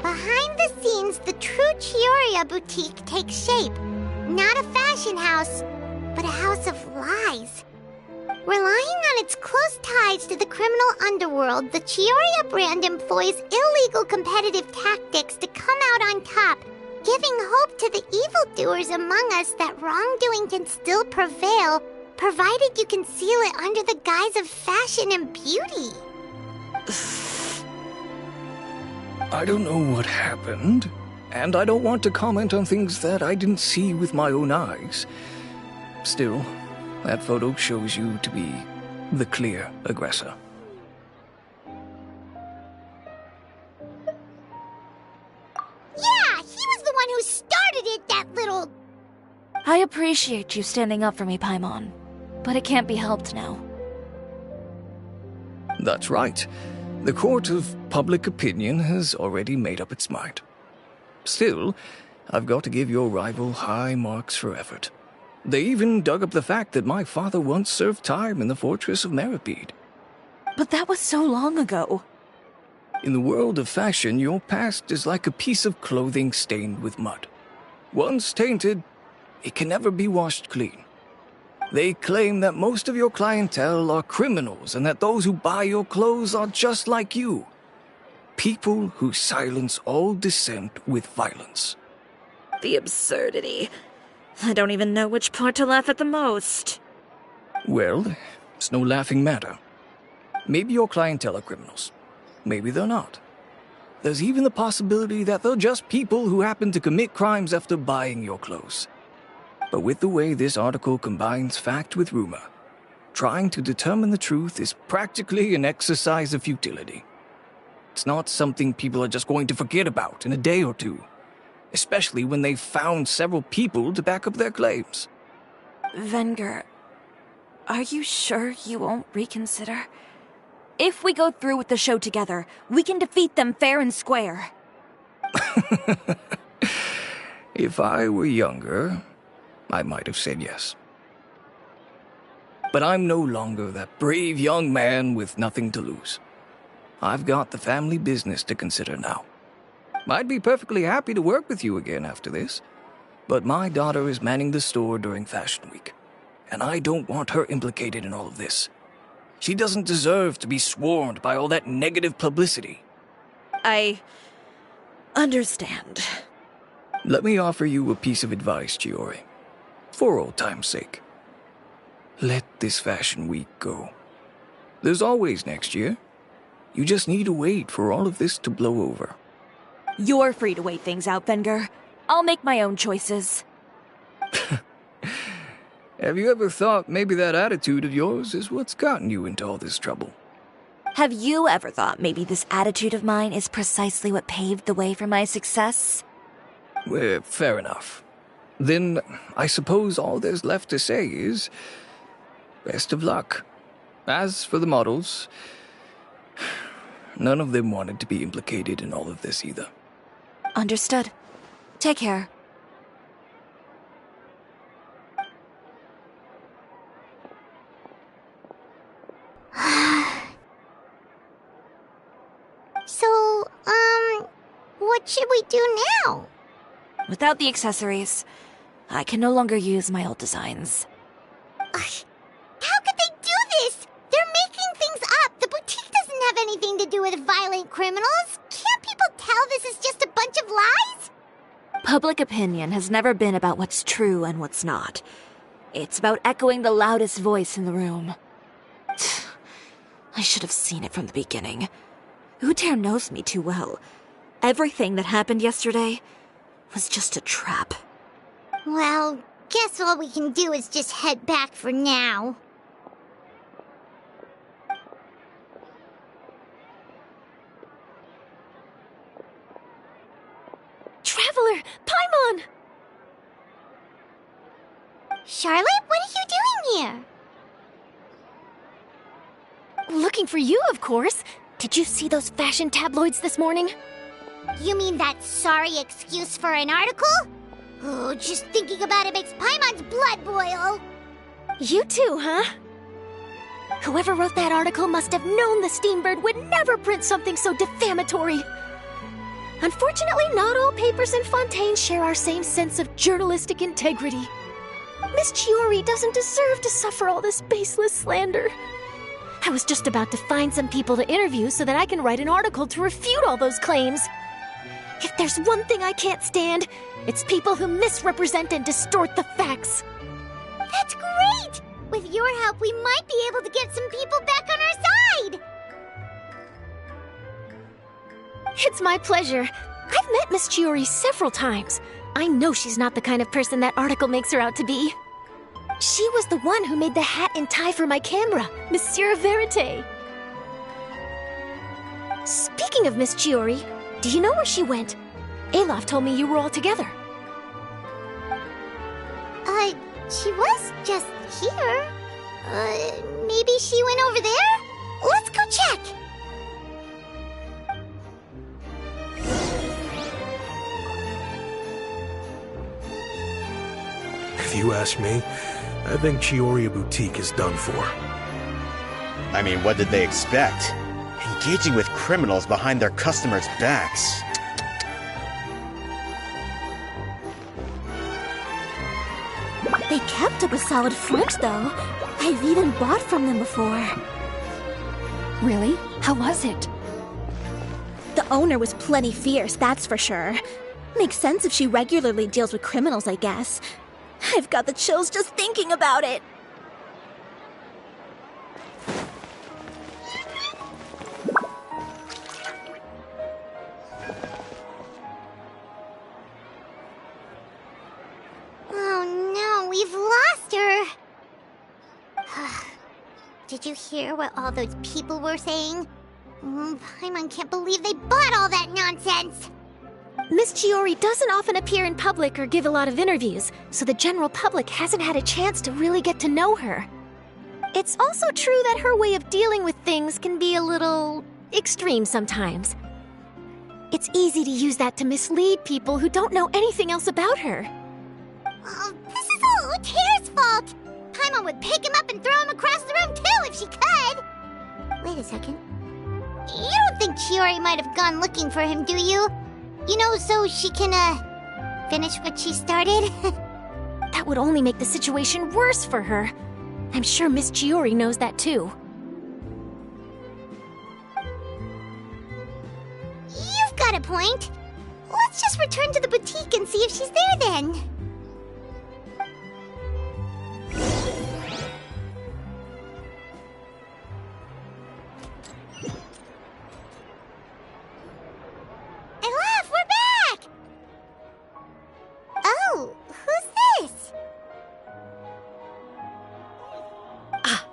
Behind the scenes, the true Cisoria boutique takes shape. Not a fashion house, but a house of lies. Relying on its close ties to the criminal underworld, the Cisoria brand employs illegal competitive tactics to come out on top, giving hope to the evildoers among us that wrongdoing can still prevail, provided you conceal it under the guise of fashion and beauty. I don't know what happened, and I don't want to comment on things that I didn't see with my own eyes. Still, that photo shows you to be the clear aggressor. Yeah, he was the one who started it, that little... I appreciate you standing up for me, Paimon, but it can't be helped now. That's right. The court of public opinion has already made up its mind. Still, I've got to give your rival high marks for effort. They even dug up the fact that my father once served time in the fortress of Meripede. But that was so long ago. In the world of fashion, your past is like a piece of clothing stained with mud. Once tainted, it can never be washed clean. They claim that most of your clientele are criminals and that those who buy your clothes are just like you. People who silence all dissent with violence. The absurdity. I don't even know which part to laugh at the most. Well, it's no laughing matter. Maybe your clientele are criminals. Maybe they're not. There's even the possibility that they're just people who happen to commit crimes after buying your clothes. But with the way this article combines fact with rumor, trying to determine the truth is practically an exercise of futility. It's not something people are just going to forget about in a day or two, especially when they've found several people to back up their claims. Venger, are you sure you won't reconsider? If we go through with the show together, we can defeat them fair and square. If I were younger, I might have said yes. But I'm no longer that brave young man with nothing to lose. I've got the family business to consider now. I'd be perfectly happy to work with you again after this, but my daughter is manning the store during Fashion Week, and I don't want her implicated in all of this. She doesn't deserve to be swarmed by all that negative publicity. I understand. Let me offer you a piece of advice, Chiori. For old time's sake. Let this fashion week go. There's always next year. You just need to wait for all of this to blow over. You're free to wait things out, Venger. I'll make my own choices. Have you ever thought maybe that attitude of yours is what's gotten you into all this trouble? Have you ever thought maybe this attitude of mine is precisely what paved the way for my success? Well, fair enough. Then I suppose all there's left to say is, best of luck. As for the models, none of them wanted to be implicated in all of this either. Understood. Take care. So, what should we do now? Without the accessories, I can no longer use my old designs. How could they do this? They're making things up. The boutique doesn't have anything to do with violent criminals. Can't people tell this is just a bunch of lies? Public opinion has never been about what's true and what's not. It's about echoing the loudest voice in the room. I should have seen it from the beginning. Uter knows me too well. Everything that happened yesterday was just a trap. Well, guess all we can do is just head back for now. Traveler! Paimon! Charlotte, what are you doing here? Looking for you, of course. Did you see those fashion tabloids this morning? You mean that sorry excuse for an article? Oh, just thinking about it makes Paimon's blood boil. You too, huh? Whoever wrote that article must have known the Steambird would never print something so defamatory. Unfortunately, not all papers in Fontaine share our same sense of journalistic integrity. Miss Chiori doesn't deserve to suffer all this baseless slander. I was just about to find some people to interview so that I can write an article to refute all those claims. If there's one thing I can't stand, it's people who misrepresent and distort the facts. That's great! With your help, we might be able to get some people back on our side! It's my pleasure. I've met Miss Chiori several times. I know she's not the kind of person that article makes her out to be. She was the one who made the hat and tie for my camera, Monsieur Verite. Speaking of Miss Chiori, do you know where she went? Alof told me you were all together. She was just here. Maybe she went over there? Let's go check! If you ask me, I think Cisoria Boutique is done for. I mean, what did they expect? Engaging with criminals behind their customers' backs. They kept up a solid front, though. I've even bought from them before. Really? How was it? The owner was plenty fierce, that's for sure. Makes sense if she regularly deals with criminals, I guess. I've got the chills just thinking about it. Oh no, we've lost her! Did you hear what all those people were saying? Paimon can't believe they bought all that nonsense! Miss Chiori doesn't often appear in public or give a lot of interviews, so the general public hasn't had a chance to really get to know her. It's also true that her way of dealing with things can be a little extreme sometimes. It's easy to use that to mislead people who don't know anything else about her. Oh, this is all Uter's fault! Paimon would pick him up and throw him across the room too if she could! Wait a second. You don't think Chiori might have gone looking for him, do you? You know, so she can, finish what she started? That would only make the situation worse for her. I'm sure Miss Chiori knows that too. You've got a point. Let's just return to the boutique and see if she's there then. Elaf, we're back! Oh, who's this?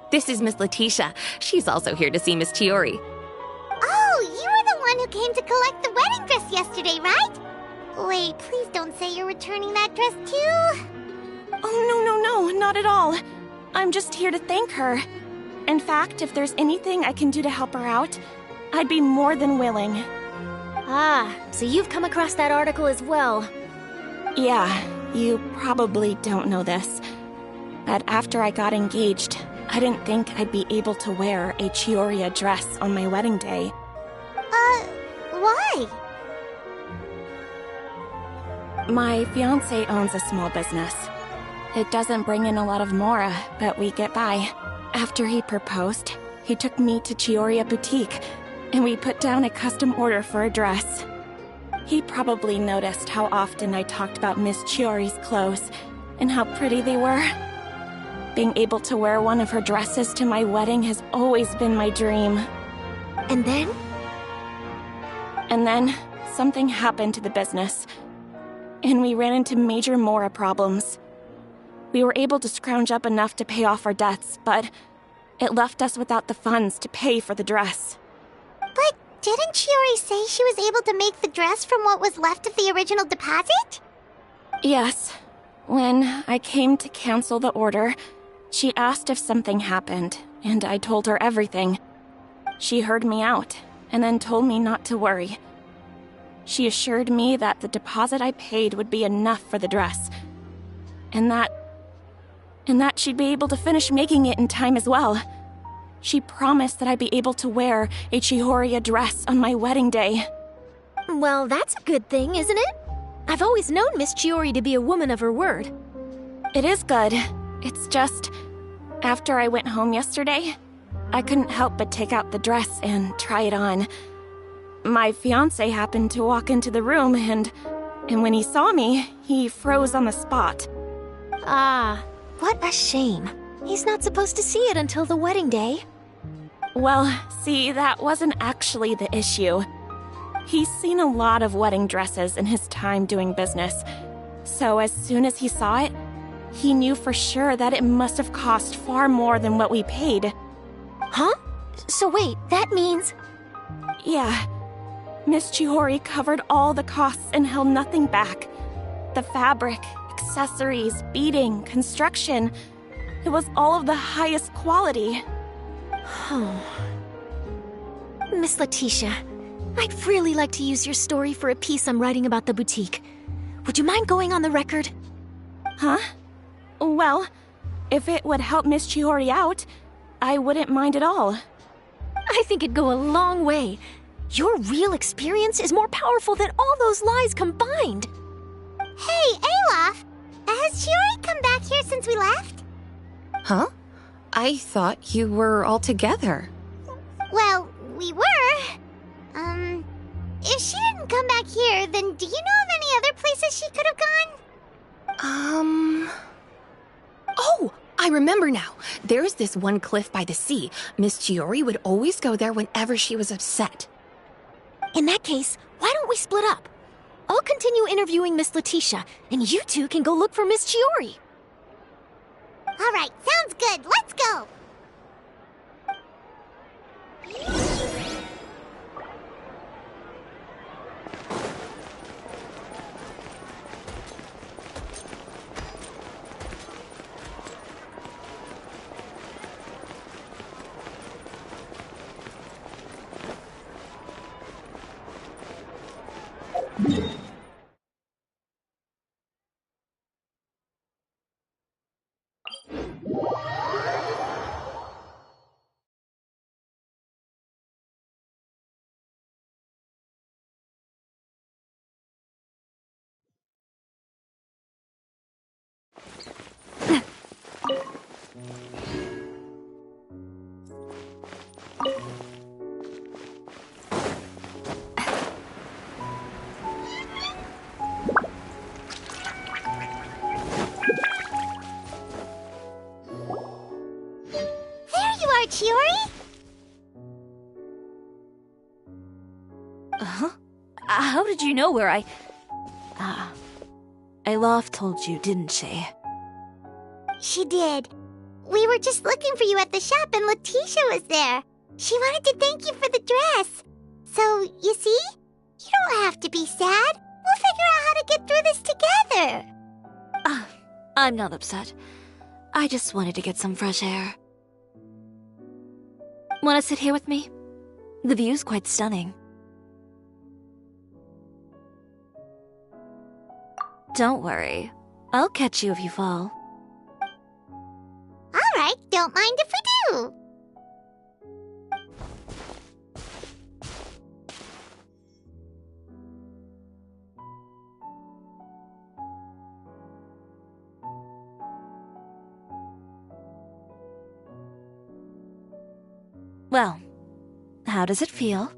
This is Miss Letitia. She's also here to see Miss Chiori. Oh, you were the one who came to collect the wedding dress yesterday, right? Wait, please don't say you're returning that dress too. Oh, no, not at all. I'm just here to thank her. In fact, if there's anything I can do to help her out, I'd be more than willing. Ah, so you've come across that article as well. Yeah, you probably don't know this, but after I got engaged, I didn't think I'd be able to wear a Cisoria dress on my wedding day. Why? My fiancé owns a small business. It doesn't bring in a lot of mora, but we get by. After he proposed, he took me to Cisoria Boutique, and we put down a custom order for a dress. He probably noticed how often I talked about Miss Chiori's clothes, and how pretty they were. Being able to wear one of her dresses to my wedding has always been my dream. And then? And then, something happened to the business, and we ran into major mora problems. We were able to scrounge up enough to pay off our debts, but it left us without the funds to pay for the dress. But didn't Chiori say she was able to make the dress from what was left of the original deposit? Yes. When I came to cancel the order, she asked if something happened, and I told her everything. She heard me out, and then told me not to worry. She assured me that the deposit I paid would be enough for the dress, and that she'd be able to finish making it in time as well. She promised that I'd be able to wear a Cisoria dress on my wedding day. Well, that's a good thing, isn't it? I've always known Miss Chiori to be a woman of her word. It is good. It's just, after I went home yesterday, I couldn't help but take out the dress and try it on. My fiancé happened to walk into the room, and when he saw me, he froze on the spot. Ah, what a shame. He's not supposed to see it until the wedding day. Well, see, that wasn't actually the issue. He's seen a lot of wedding dresses in his time doing business, so as soon as he saw it, he knew for sure that it must have cost far more than what we paid. Huh? So wait, that means... Yeah. Miss Chiori covered all the costs and held nothing back. The fabric, accessories, beading, construction... It was all of the highest quality. Oh. Miss Letitia, I'd really like to use your story for a piece I'm writing about the boutique. Would you mind going on the record? Huh? Well, if it would help Miss Chiori out, I wouldn't mind at all. I think it'd go a long way. Your real experience is more powerful than all those lies combined. Hey, Olaf! Has Chiori come back here since we left? Huh? I thought you were all together. Well, we were. If she didn't come back here, then do you know of any other places she could have gone? Oh, I remember now. There's this one cliff by the sea. Miss Chiori would always go there whenever she was upset. In that case, why don't we split up? I'll continue interviewing Miss Letitia, and you two can go look for Miss Chiori. All right, sounds good. Let's go. Huh? How did you know where I... Alof told you, didn't she? She did. We were just looking for you at the shop and Letitia was there. She wanted to thank you for the dress. So, you see? You don't have to be sad. We'll figure out how to get through this together. I'm not upset. I just wanted to get some fresh air. Want to sit here with me? The view's quite stunning. Don't worry. I'll catch you if you fall. All right, don't mind if we do. Well, how does it feel?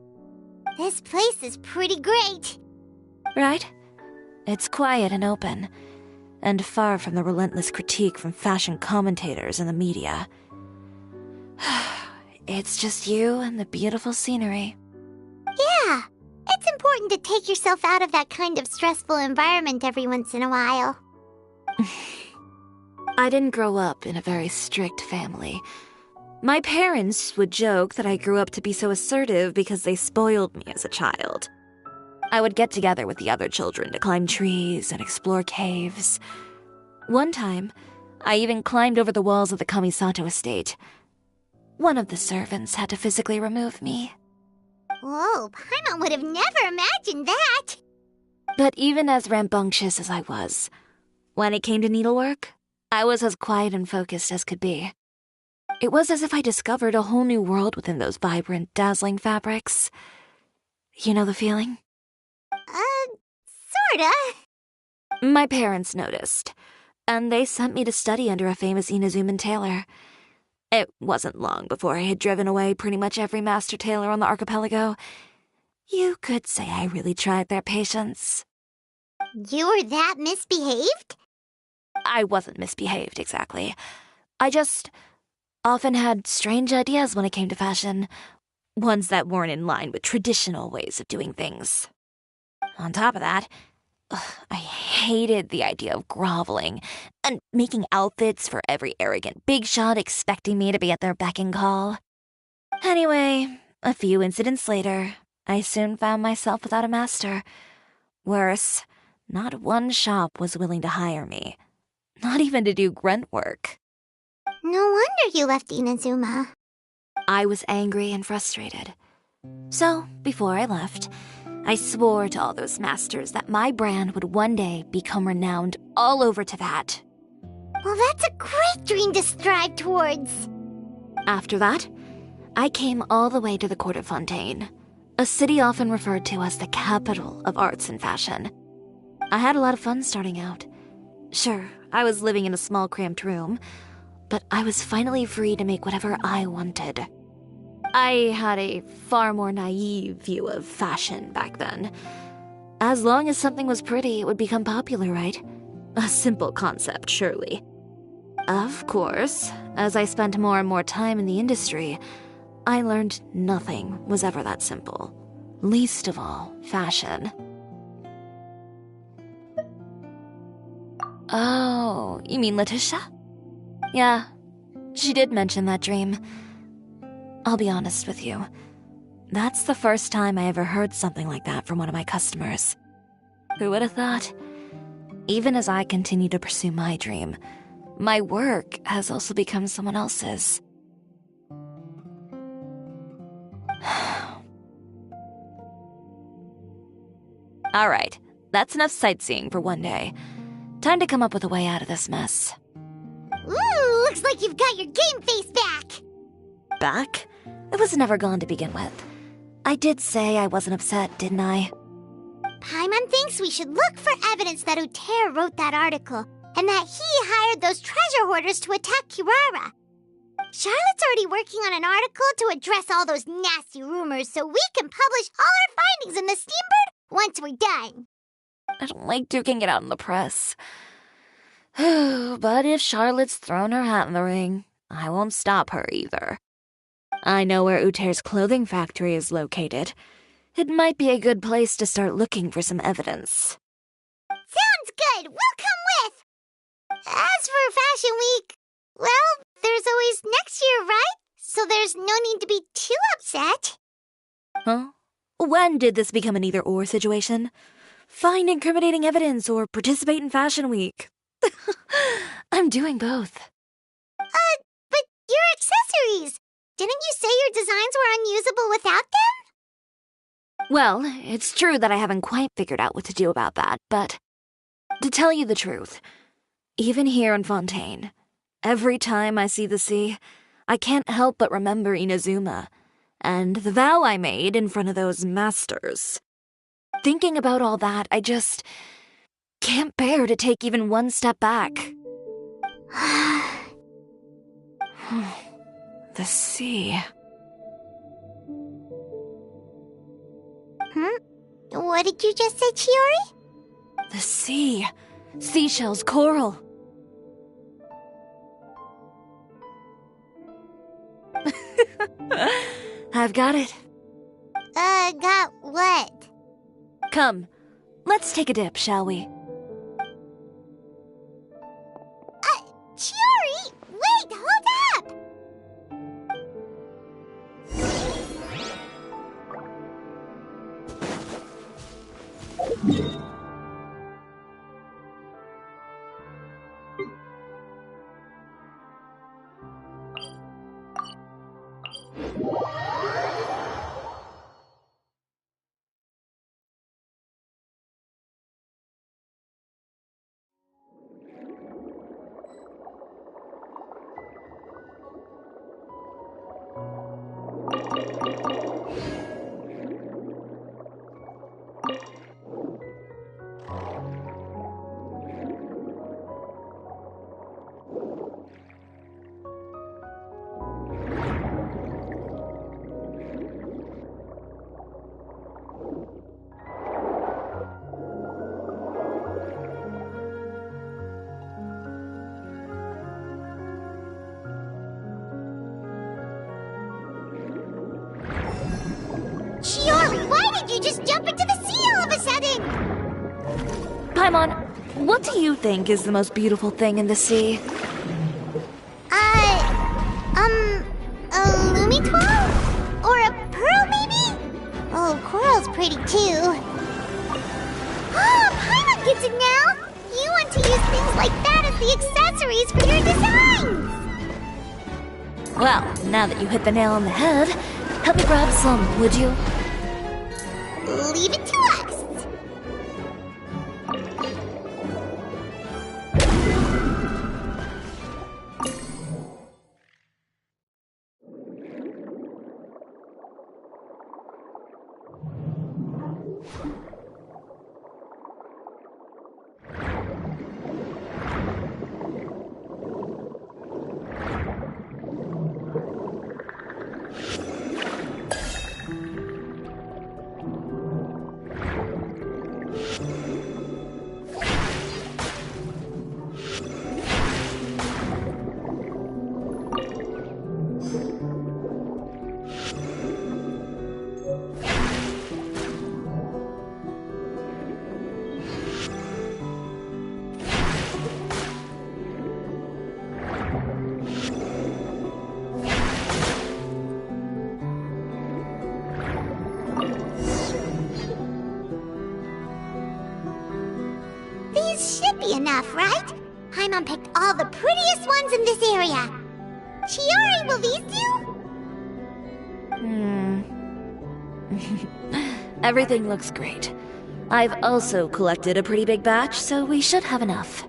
This place is pretty great. Right? It's quiet and open, and far from the relentless critique from fashion commentators and the media. It's just you and the beautiful scenery. Yeah, it's important to take yourself out of that kind of stressful environment every once in a while. I didn't grow up in a very strict family. My parents would joke that I grew up to be so assertive because they spoiled me as a child. I would get together with the other children to climb trees and explore caves. One time, I even climbed over the walls of the Kamisato estate. One of the servants had to physically remove me. Whoa, Paimon would have never imagined that. But even as rambunctious as I was, when it came to needlework, I was as quiet and focused as could be. It was as if I discovered a whole new world within those vibrant, dazzling fabrics. You know the feeling? Sorta. My parents noticed, and they sent me to study under a famous Inazuman tailor. It wasn't long before I had driven away pretty much every master tailor on the archipelago. You could say I really tried their patience. You were that misbehaved? I wasn't misbehaved, exactly. I just often had strange ideas when it came to fashion, ones that weren't in line with traditional ways of doing things. On top of that, I hated the idea of groveling and making outfits for every arrogant big shot expecting me to be at their beck and call. Anyway, a few incidents later, I soon found myself without a master. Worse, not one shop was willing to hire me, not even to do grunt work. No wonder you left Inazuma. I was angry and frustrated. So, before I left, I swore to all those masters that my brand would one day become renowned all over Teyvat. Well, that's a great dream to strive towards. After that, I came all the way to the court of Fontaine, a city often referred to as the capital of arts and fashion. I had a lot of fun starting out. Sure, I was living in a small cramped room, but I was finally free to make whatever I wanted. I had a far more naive view of fashion back then. As long as something was pretty, it would become popular, right? A simple concept, surely. Of course, as I spent more and more time in the industry, I learned nothing was ever that simple. Least of all, fashion. Oh, you mean Letitia? Yeah, she did mention that dream. I'll be honest with you. That's the first time I ever heard something like that from one of my customers. Who would have thought? Even as I continue to pursue my dream, my work has also become someone else's. Alright, that's enough sightseeing for one day. Time to come up with a way out of this mess. Ooh, looks like you've got your game face back! Back? It was never gone to begin with. I did say I wasn't upset, didn't I? Paimon thinks we should look for evidence that Uter wrote that article, and that he hired those treasure hoarders to attack Kirara. Charlotte's already working on an article to address all those nasty rumors so we can publish all our findings in the Steambird once we're done. I don't like duking it out in the press. But if Charlotte's thrown her hat in the ring, I won't stop her either. I know where Uter's clothing factory is located. it might be a good place to start looking for some evidence. Sounds good! We'll come with! As for Fashion Week, well, there's always next year, right? So there's no need to be too upset. Huh? When did this become an either-or situation? Find incriminating evidence or participate in Fashion Week. I'm doing both. But your accessories! Didn't you say your designs were unusable without them? Well, it's true that I haven't quite figured out what to do about that, but to tell you the truth, even here in Fontaine, every time I see the sea, I can't help but remember Inazuma and the vow I made in front of those masters. Thinking about all that, I just can't bear to take even one step back. The sea. What did you just say, Chiori? The sea. Seashells, coral. I've got it. Got what? Come, let's take a dip, shall we? Chiori! Wait, hold up! Chiori, why did you just jump into the sea all of a sudden? Paimon, what do you think is the most beautiful thing in the sea? A Lumitwall? Or a pearl, maybe? Oh, coral's pretty too. Oh, Paimon gets it now! You want to use things like that as the accessories for your designs! Well, now that you hit the nail on the head, help me grab some, would you? Leave it to us! Should be enough, right? Paimon picked all the prettiest ones in this area. Chiori, will these do? Everything looks great. I've also collected a pretty big batch, so we should have enough.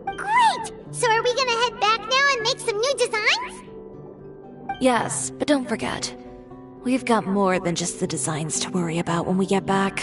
Great! So are we gonna head back now and make some new designs? Yes, but don't forget, we've got more than just the designs to worry about when we get back.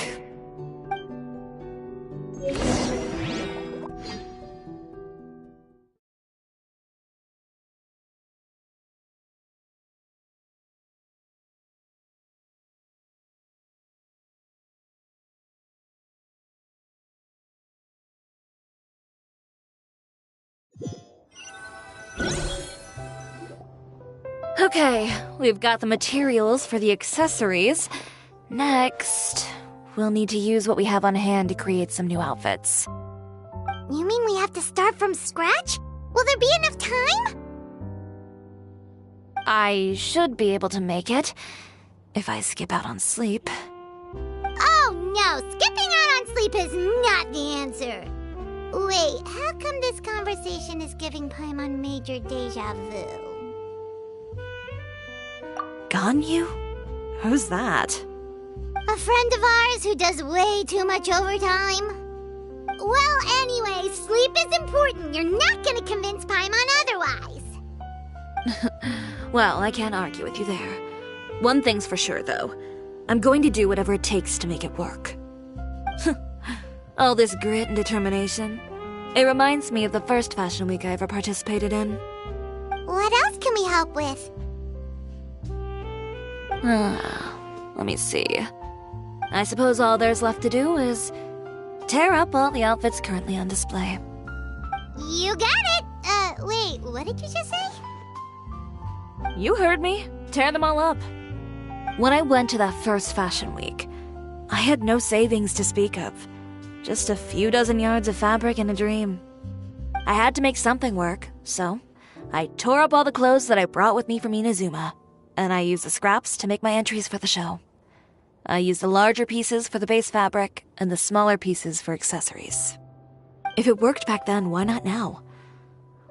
Okay, we've got the materials for the accessories. Next, we'll need to use what we have on hand to create some new outfits. You mean we have to start from scratch? Will there be enough time? I should be able to make it, if I skip out on sleep. Oh no, skipping out on sleep is not the answer. Wait, how come this conversation is giving Paimon major deja vu? Ganyu? Who's that? A friend of ours who does way too much overtime. Well, anyway, sleep is important. You're not gonna convince Paimon otherwise. Well, I can't argue with you there. One thing's for sure, though. I'm going to do whatever it takes to make it work. All this grit and determination. It reminds me of the first fashion week I ever participated in. What else can we help with? Let me see. I suppose all there's left to do is tear up all the outfits currently on display. You got it! Wait, what did you just say? You heard me. Tear them all up. When I went to that first fashion week, I had no savings to speak of. Just a few dozen yards of fabric and a dream. I had to make something work, so I tore up all the clothes that I brought with me from Inazuma, and I used the scraps to make my entries for the show. I used the larger pieces for the base fabric and the smaller pieces for accessories. If it worked back then, why not now?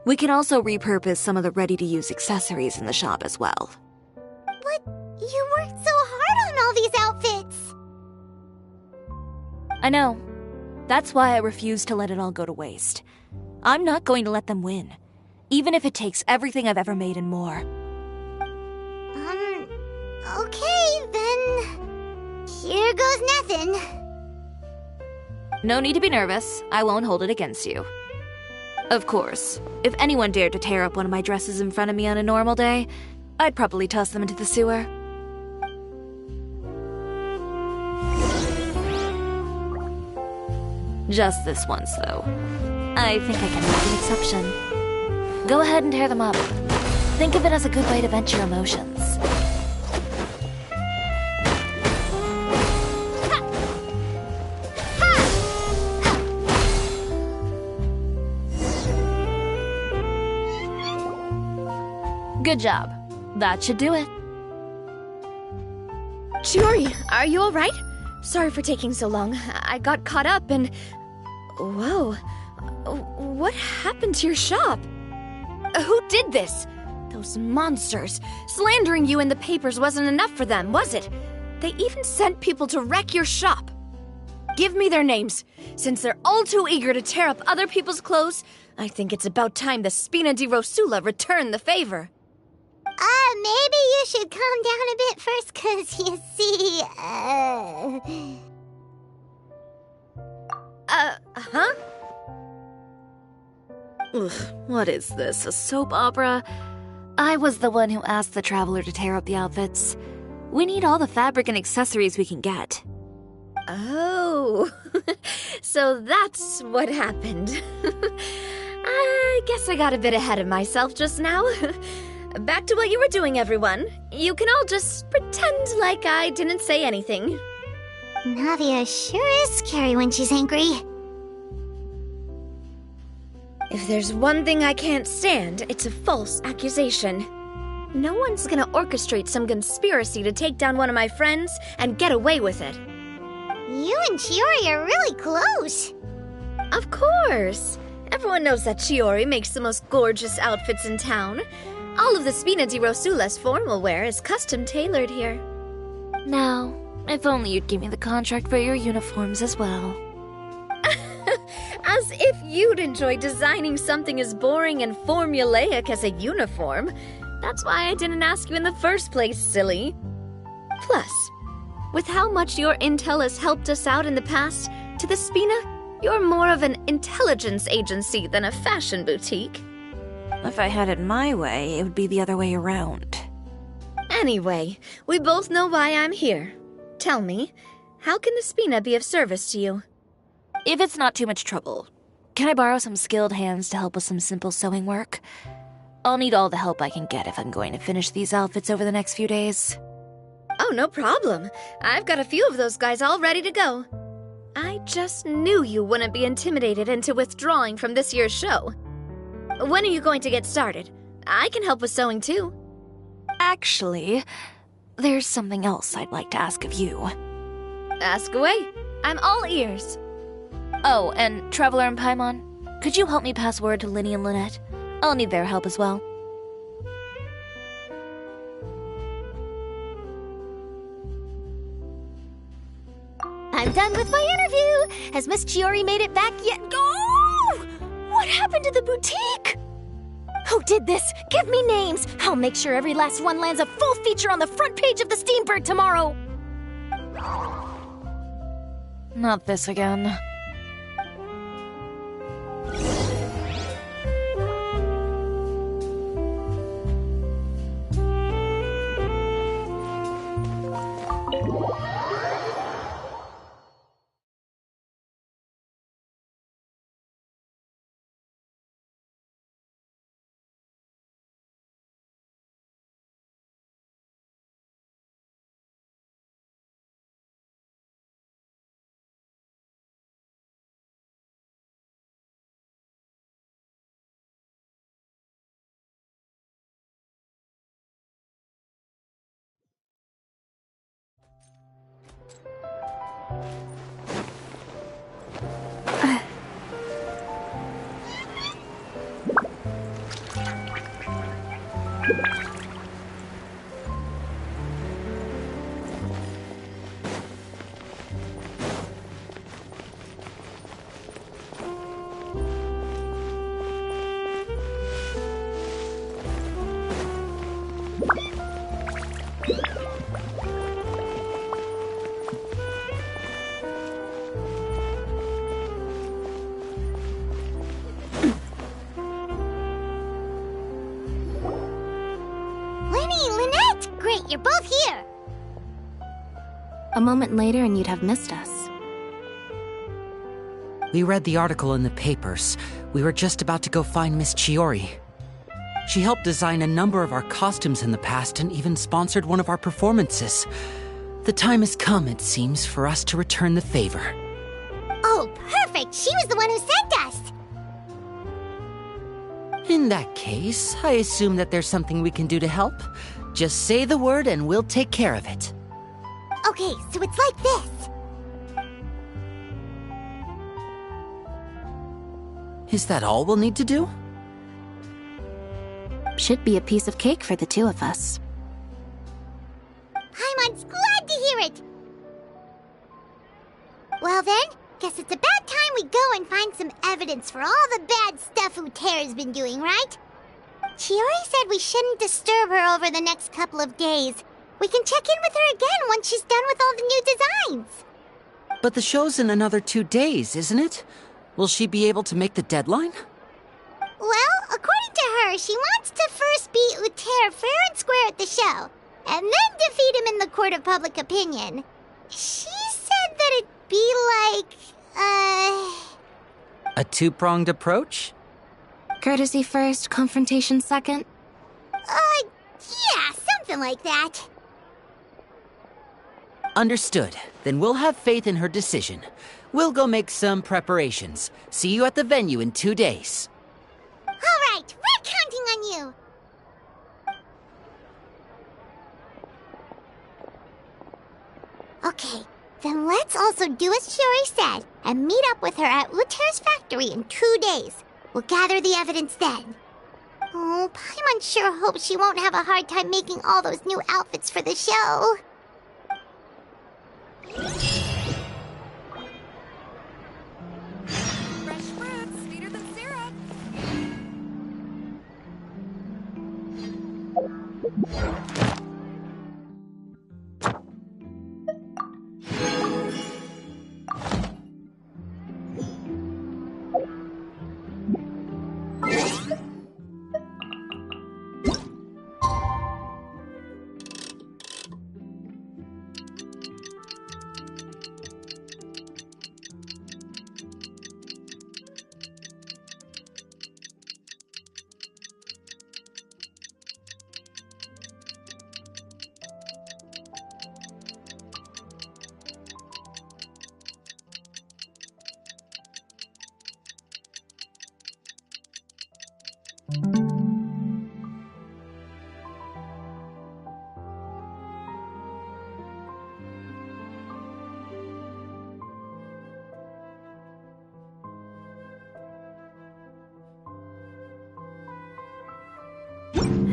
We can also repurpose some of the ready-to-use accessories in the shop as well. But you worked so hard on all these outfits! I know. That's why I refuse to let it all go to waste. I'm not going to let them win, even if it takes everything I've ever made and more. Okay, then... Here goes nothing. No need to be nervous. I won't hold it against you. Of course, if anyone dared to tear up one of my dresses in front of me on a normal day, I'd probably toss them into the sewer. Just this once, though. I think I can make an exception. Go ahead and tear them up. Think of it as a good way to vent your emotions. Good job. That should do it. Chiori, are you alright? Sorry for taking so long. I got caught up and... Whoa. What happened to your shop? Who did this? Those monsters. Slandering you in the papers wasn't enough for them, was it? They even sent people to wreck your shop. Give me their names. Since they're all too eager to tear up other people's clothes, I think it's about time the Spina di Rosula return the favor. Maybe you should calm down a bit first, 'cause you see, Huh? Ugh, what is this, a soap opera? I was the one who asked the traveler to tear up the outfits. We need all the fabric and accessories we can get. Oh, so that's what happened. I guess I got a bit ahead of myself just now. Back to what you were doing, everyone. You can all just pretend like I didn't say anything. Navia sure is scary when she's angry. If there's one thing I can't stand, it's a false accusation. No one's gonna orchestrate some conspiracy to take down one of my friends and get away with it. You and Chiori are really close. Of course. Everyone knows that Chiori makes the most gorgeous outfits in town. All of the Spina di Rosula's formal wear is custom tailored here. Now, if only you'd give me the contract for your uniforms as well. As if you'd enjoy designing something as boring and formulaic as a uniform. That's why I didn't ask you in the first place, silly. Plus, with how much your intel has helped us out in the past, to the Spina, you're more of an intelligence agency than a fashion boutique. If I had it my way, it would be the other way around. Anyway, we both know why I'm here. Tell me, how can the Spina be of service to you? If it's not too much trouble, can I borrow some skilled hands to help with some simple sewing work? I'll need all the help I can get if I'm going to finish these outfits over the next few days. Oh, no problem. I've got a few of those guys all ready to go. I just knew you wouldn't be intimidated into withdrawing from this year's show. When are you going to get started? I can help with sewing too. Actually, there's something else I'd like to ask of you. Ask away. I'm all ears. Oh, and Traveler and Paimon, could you help me pass word to Linny and Lynette? I'll need their help as well. I'm done with my interview! Has Miss Chiori made it back yet? Oh! What happened to the boutique? Who did this? Give me names! I'll make sure every last one lands a full feature on the front page of the Steambird tomorrow! Not this again. You're both here! A moment later and you'd have missed us. We read the article in the papers. We were just about to go find Miss Chiori. She helped design a number of our costumes in the past and even sponsored one of our performances. The time has come, it seems, for us to return the favor. Oh, perfect! She was the one who sent us! In that case, I assume that there's something we can do to help. Just say the word and we'll take care of it. Okay, so it's like this. Is that all we'll need to do? Should be a piece of cake for the two of us. Paimon's glad to hear it! Well then, guess it's about time we go and find some evidence for all the bad stuff Uterra's been doing, right? Chiori said we shouldn't disturb her over the next couple of days. We can check in with her again once she's done with all the new designs. But the show's in another 2 days, isn't it? Will she be able to make the deadline? Well, according to her, she wants to first beat Uterra fair and square at the show, and then defeat him in the court of public opinion. She said that it'd be like, A two-pronged approach? Courtesy first, confrontation second? Yeah, something like that. Understood. Then we'll have faith in her decision. We'll go make some preparations. See you at the venue in 2 days. All right, we're counting on you. Okay, then let's also do as Chiori said and meet up with her at Uterra's factory in 2 days. We'll gather the evidence then. Oh, Paimon sure hopes she won't have a hard time making all those new outfits for the show. Fresh fruits, sweeter than syrup.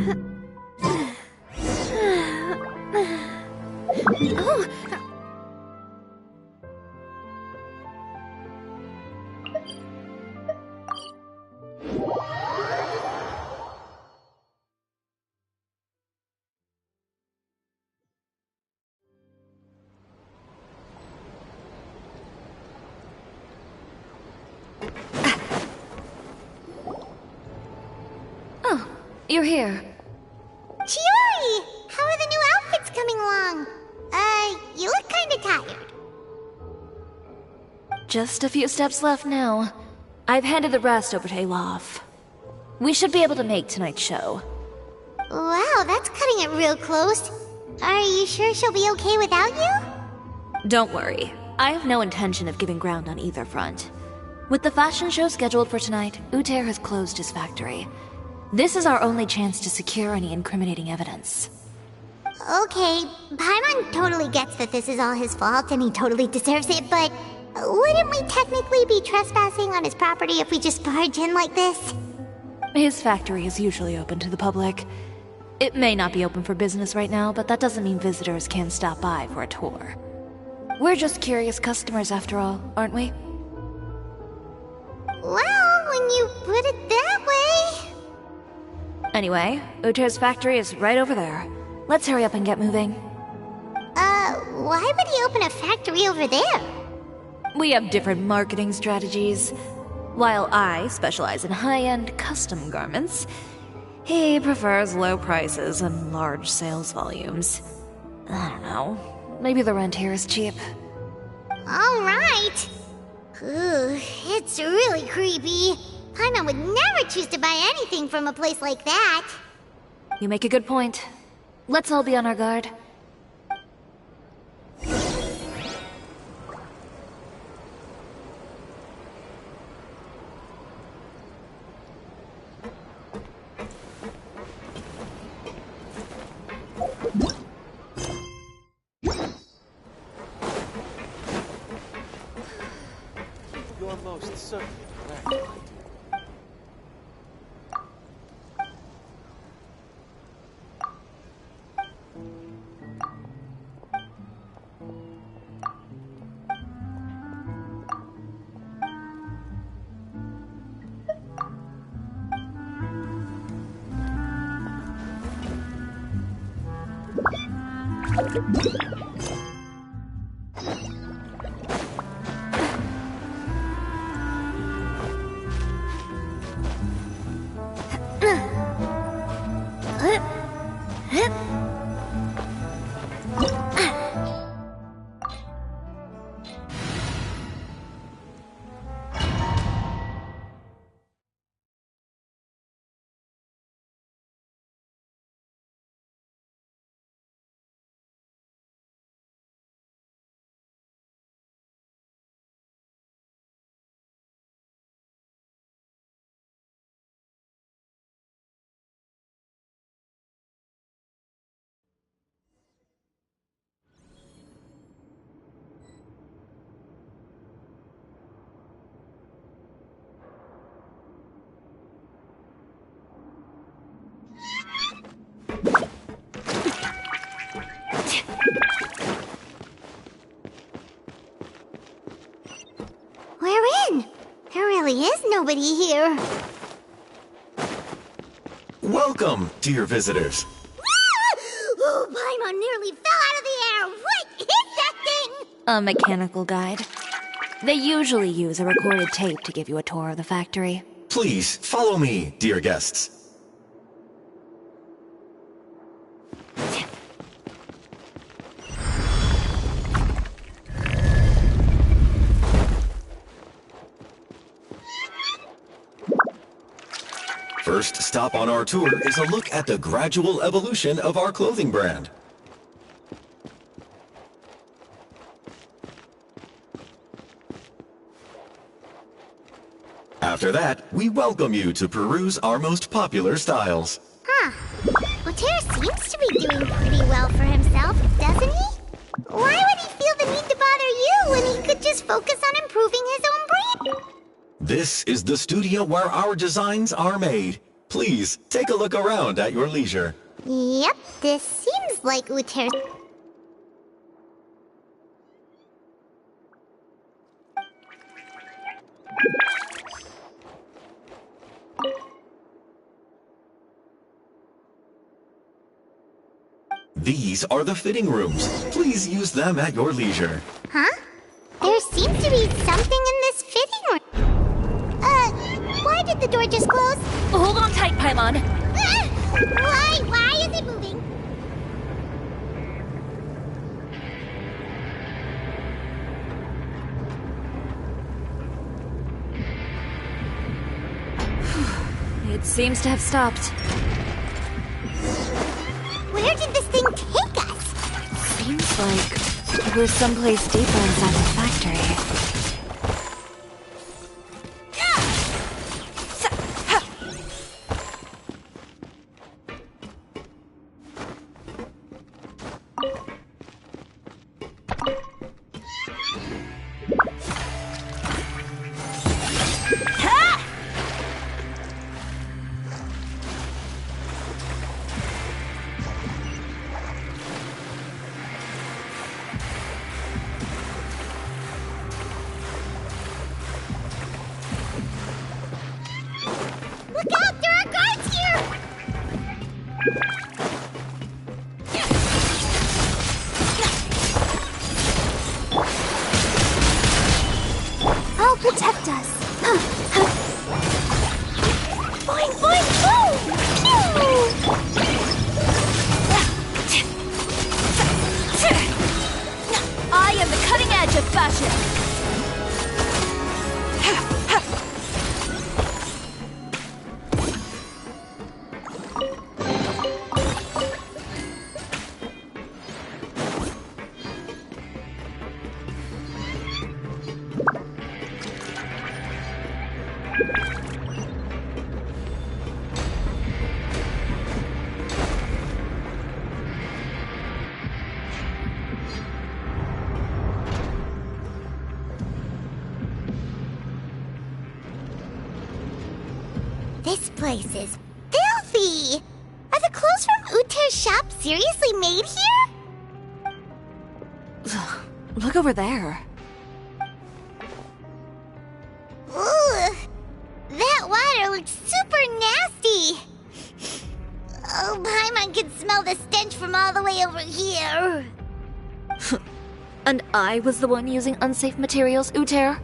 Oh. Oh, you're here. Chiori! How are the new outfits coming along? You look kinda tired. Just a few steps left now. I've handed the rest over to Olaf. We should be able to make tonight's show. Wow, that's cutting it real close. Are you sure she'll be okay without you? Don't worry. I have no intention of giving ground on either front. With the fashion show scheduled for tonight, Uther has closed his factory. This is our only chance to secure any incriminating evidence. Okay, Paimon totally gets that this is all his fault and he totally deserves it, but wouldn't we technically be trespassing on his property if we just barge in like this? His factory is usually open to the public. It may not be open for business right now, but that doesn't mean visitors can't stop by for a tour. We're just curious customers after all, aren't we? Well, when you put it that way... Anyway, Uther's factory is right over there. Let's hurry up and get moving. Why would he open a factory over there? We have different marketing strategies. While I specialize in high-end custom garments, he prefers low prices and large sales volumes. I don't know. Maybe the rent here is cheap. Alright. It's really creepy. Paimon would never choose to buy anything from a place like that. You make a good point. Let's all be on our guard. You're most certainly correct. We're in. There really is nobody here. Welcome, dear visitors. Oh, Paimon nearly fell out of the air. What is that thing? A mechanical guide. They usually use a recorded tape to give you a tour of the factory. Please, follow me, dear guests. First stop on our tour is a look at the gradual evolution of our clothing brand. After that, we welcome you to peruse our most popular styles. Huh. Uther seems to be doing pretty well for himself, doesn't he? Why would he feel the need to bother you when he could just focus on improving his own brand? This is the studio where our designs are made. Please, take a look around at your leisure. Yep, this seems like Uter's... These are the fitting rooms. Please use them at your leisure. Huh? There seems to be something in this fitting room. Why did the door just close? Hold on tight, Paimon. Why is it moving? It seems to have stopped. Where did this thing take us? Seems like we're someplace deeper inside the factory. Look out! There are guards here! I'll protect us. Boing, boing, boom! I am the cutting edge of fashion. This place is filthy! Are the clothes from Uter's shop seriously made here? Look over there. Ooh, that water looks super nasty! Oh, Paimon can smell the stench from all the way over here. And I was the one using unsafe materials, Uter?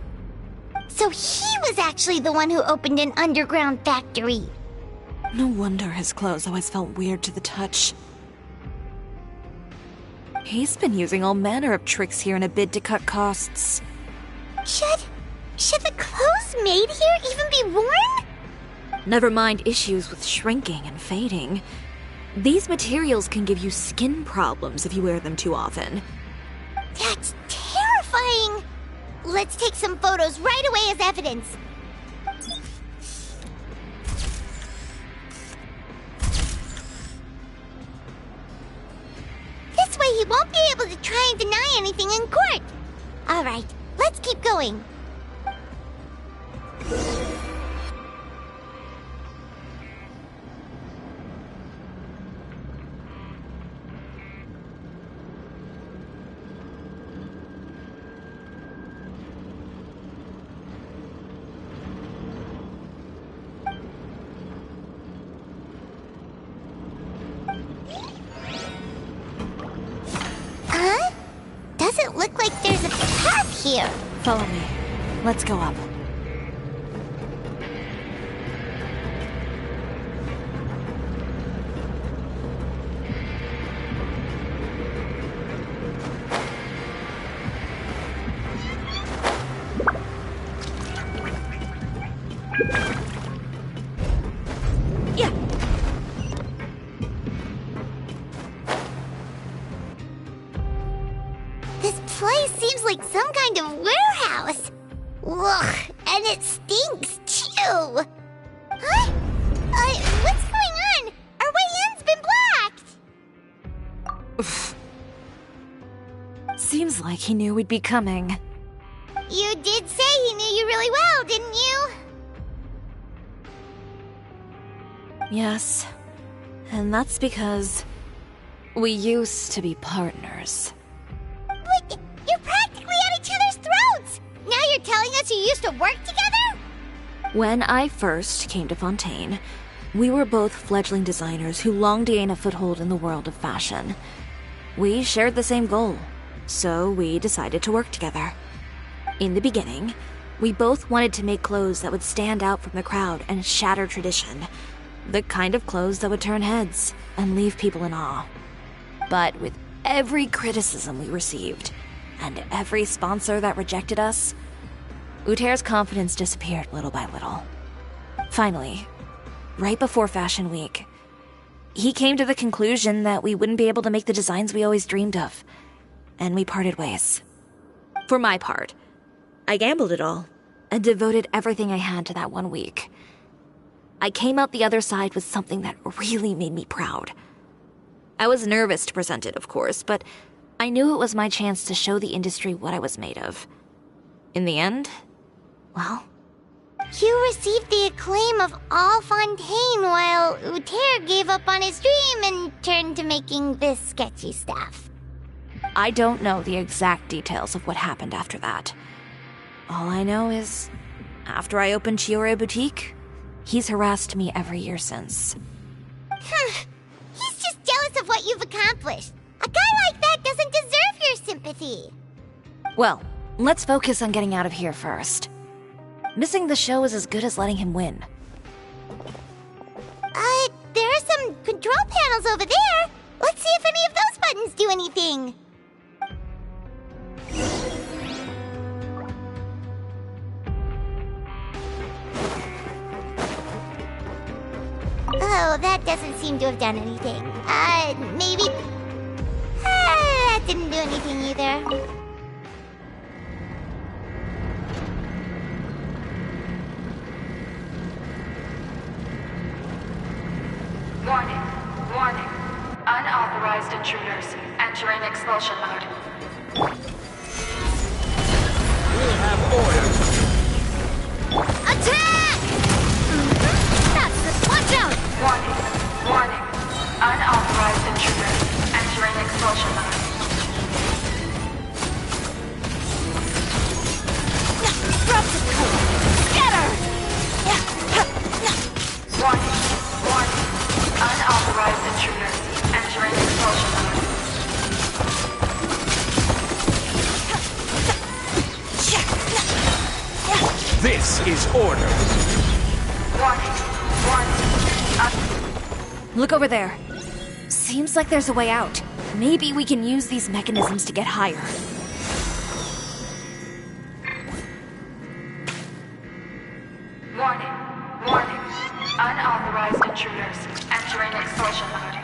So he was actually the one who opened an underground factory. No wonder his clothes always felt weird to the touch. He's been using all manner of tricks here in a bid to cut costs. Should the clothes made here even be worn? Never mind issues with shrinking and fading. These materials can give you skin problems if you wear them too often. That's terrifying! Let's take some photos right away as evidence. This way he won't be able to try and deny anything in court. All right, let's keep going. Huh? Doesn't look like there's a path here. Follow me. Let's go up. This place seems like some kind of warehouse. Ugh, and it stinks too. Huh? What's going on? Our way in's been blocked. Seems like he knew we'd be coming. You did say he knew you really well, didn't you? Yes. And that's because we used to be partners. But you're practically at each other's throats! Now you're telling us you used to work together? When I first came to Fontaine, we were both fledgling designers who longed to gain a foothold in the world of fashion. We shared the same goal, so we decided to work together. In the beginning, we both wanted to make clothes that would stand out from the crowd and shatter tradition. The kind of clothes that would turn heads and leave people in awe. But with every criticism we received, and every sponsor that rejected us, Uter's confidence disappeared little by little. Finally, right before Fashion Week, he came to the conclusion that we wouldn't be able to make the designs we always dreamed of, and we parted ways. For my part, I gambled it all, and devoted everything I had to that 1 week. I came out the other side with something that really made me proud. I was nervous to present it, of course, but I knew it was my chance to show the industry what I was made of. In the end, well, you received the acclaim of all Fontaine while Uter gave up on his dream and turned to making this sketchy stuff. I don't know the exact details of what happened after that. All I know is, after I opened Cisoria Boutique, he's harassed me every year since. He's just jealous of what you've accomplished. A guy like that doesn't deserve your sympathy. Well, let's focus on getting out of here first. Missing the show is as good as letting him win. There are some control panels over there. Let's see if any of those buttons do anything. Oh, that doesn't seem to have done anything. Maybe... that didn't do anything either. Warning. Warning. Unauthorized intruders entering expulsion mode. We'll have orders. Attack! That's it. Watch out! Warning. Warning. Unauthorized intruders entering expulsion mode. Drop the code! Get her! Warning. Warning. Unauthorized intruders entering expulsion mode. This is order. Warning. Warning. Look over there. Seems like there's a way out. Maybe we can use these mechanisms to get higher. Warning. Warning. Unauthorized intruders entering expulsion mode.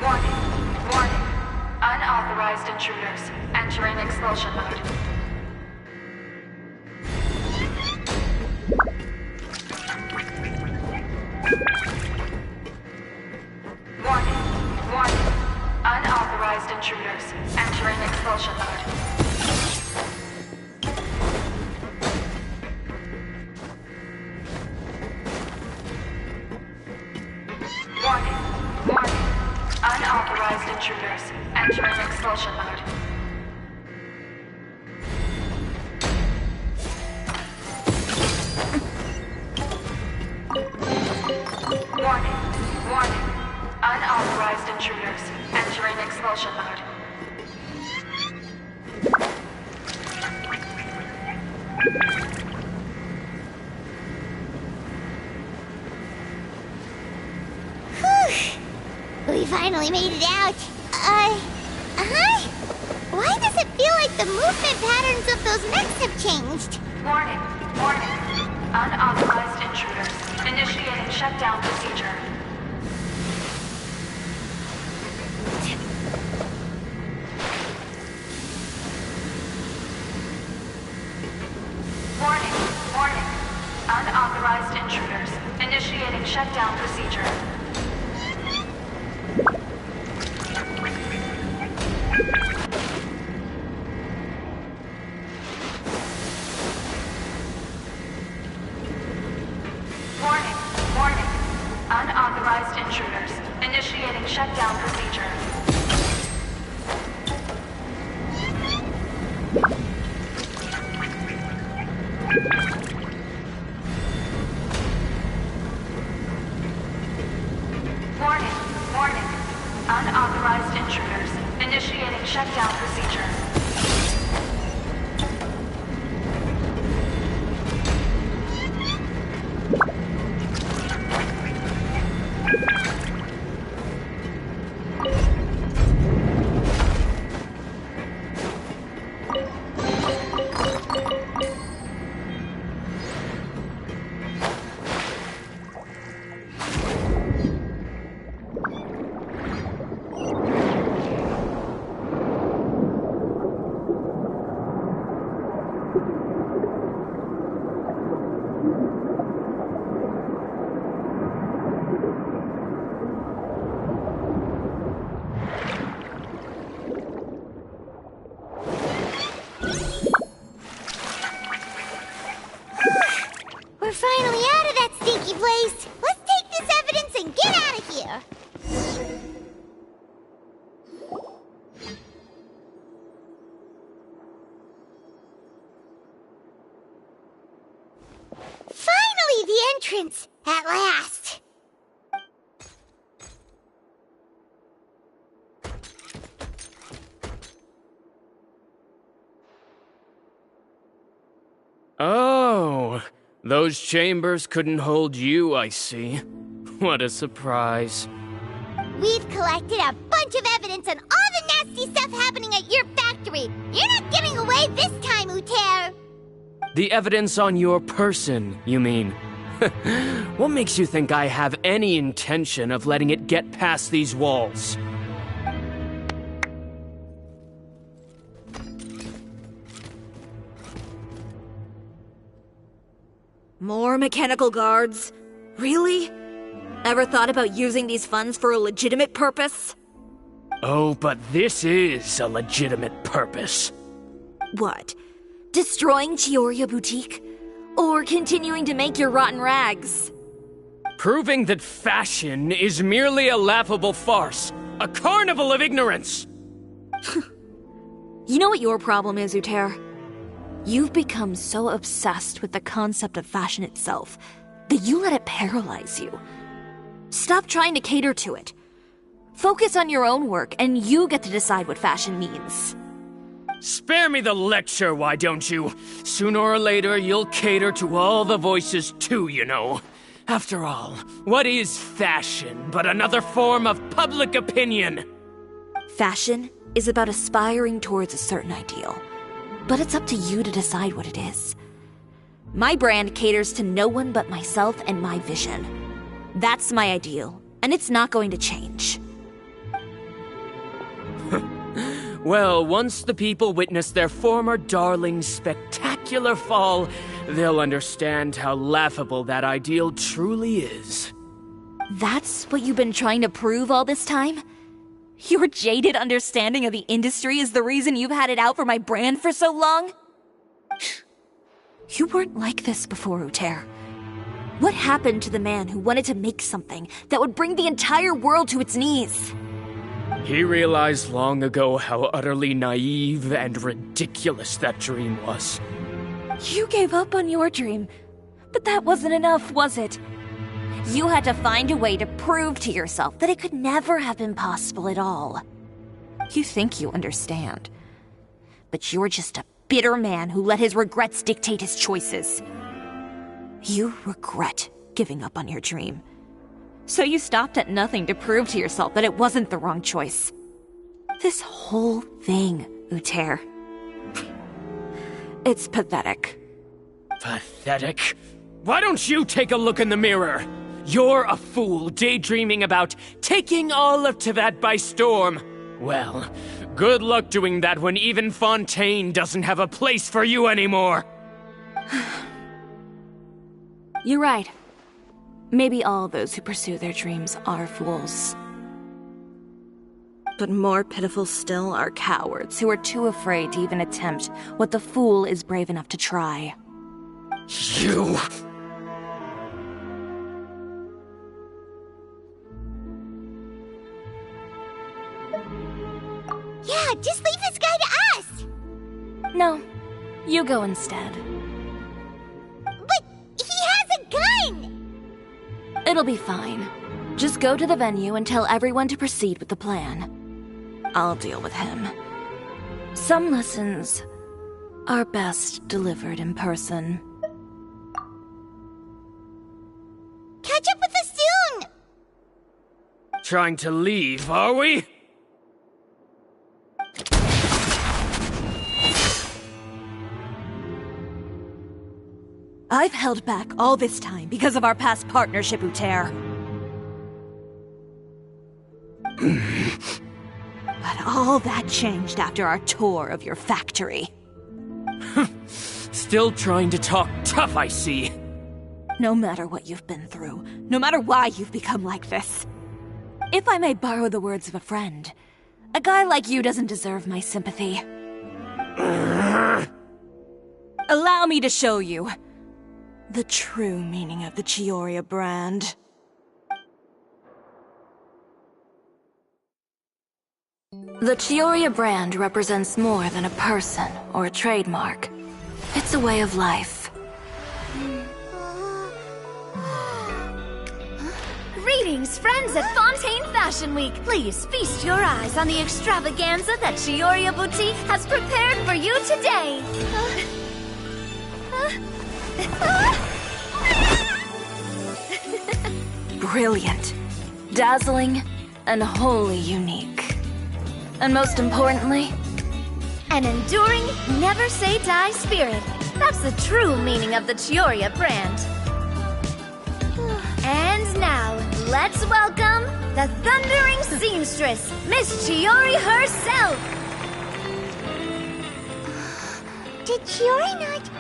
Warning. Warning. Unauthorized intruders entering expulsion mode. Warning. Warning. Unauthorized intruders entering expulsion mode. Warning. Warning. Unauthorized intruders entering expulsion mode. Warning. Warning. Unauthorized intruders entering expulsion mode. We finally made it out. Why does it feel like the movement patterns of those mechs have changed? Warning. Warning. Unauthorized intruders initiating shutdown procedure. Warning. Warning. Unauthorized intruders initiating shutdown procedure. shutdown procedure. Warning, warning. Unauthorized intruders. Initiating shutdown procedure. We're finally out of that stinky place. Let's take this evidence and get out of here. Finally, the entrance! At last! Oh, those chambers couldn't hold you, I see. What a surprise. We've collected a bunch of evidence on all the nasty stuff happening at your factory. You're not getting away this time, Uter. The evidence on your person, you mean? What makes you think I have any intention of letting it get past these walls? More mechanical guards? Really? Ever thought about using these funds for a legitimate purpose? Oh, but this is a legitimate purpose. What? Destroying Chioria Boutique? Or continuing to make your rotten rags? Proving that fashion is merely a laughable farce. A carnival of ignorance! You know what your problem is, Uter? You've become so obsessed with the concept of fashion itself that you let it paralyze you. Stop trying to cater to it. Focus on your own work, and you get to decide what fashion means. Spare me the lecture, why don't you? Sooner or later, you'll cater to all the voices too, you know. After all, what is fashion but another form of public opinion? Fashion is about aspiring towards a certain ideal. But it's up to you to decide what it is. My brand caters to no one but myself and my vision. That's my ideal, and it's not going to change. Well, once the people witness their former darling's spectacular fall, they'll understand how laughable that ideal truly is. That's what you've been trying to prove all this time? Your jaded understanding of the industry is the reason you've had it out for my brand for so long? You weren't like this before, Uter. What happened to the man who wanted to make something that would bring the entire world to its knees? He realized long ago how utterly naive and ridiculous that dream was. You gave up on your dream, but that wasn't enough, was it? You had to find a way to prove to yourself that it could never have been possible at all. You think you understand, but you're just a bitter man who let his regrets dictate his choices. You regret giving up on your dream. So you stopped at nothing to prove to yourself that it wasn't the wrong choice. This whole thing, Uter. It's pathetic. Pathetic? Why don't you take a look in the mirror? You're a fool daydreaming about taking all of Teyvat by storm. Well, good luck doing that when even Fontaine doesn't have a place for you anymore. You're right. Maybe all those who pursue their dreams are fools. But more pitiful still are cowards who are too afraid to even attempt what the fool is brave enough to try. You... Yeah, just leave this guy to us! No, you go instead. But he has a gun! It'll be fine. Just go to the venue and tell everyone to proceed with the plan. I'll deal with him. Some lessons are best delivered in person. Catch up with us soon! Trying to leave, are we? I've held back all this time because of our past partnership, Uter. But all that changed after our tour of your factory. Still trying to talk tough, I see. No matter what you've been through, no matter why you've become like this. If I may borrow the words of a friend, a guy like you doesn't deserve my sympathy. Allow me to show you the true meaning of the Cisoria brand. The Cisoria brand represents more than a person or a trademark. It's a way of life. Greetings, friends at Fontaine Fashion Week. Please feast your eyes on the extravaganza that Cisoria Boutique has prepared for you today. Brilliant, dazzling, and wholly unique. And most importantly, an enduring, never-say-die spirit. That's the true meaning of the Cisoria brand. And now, let's welcome the thundering seamstress, Miss Chiori herself! Did Chiori not...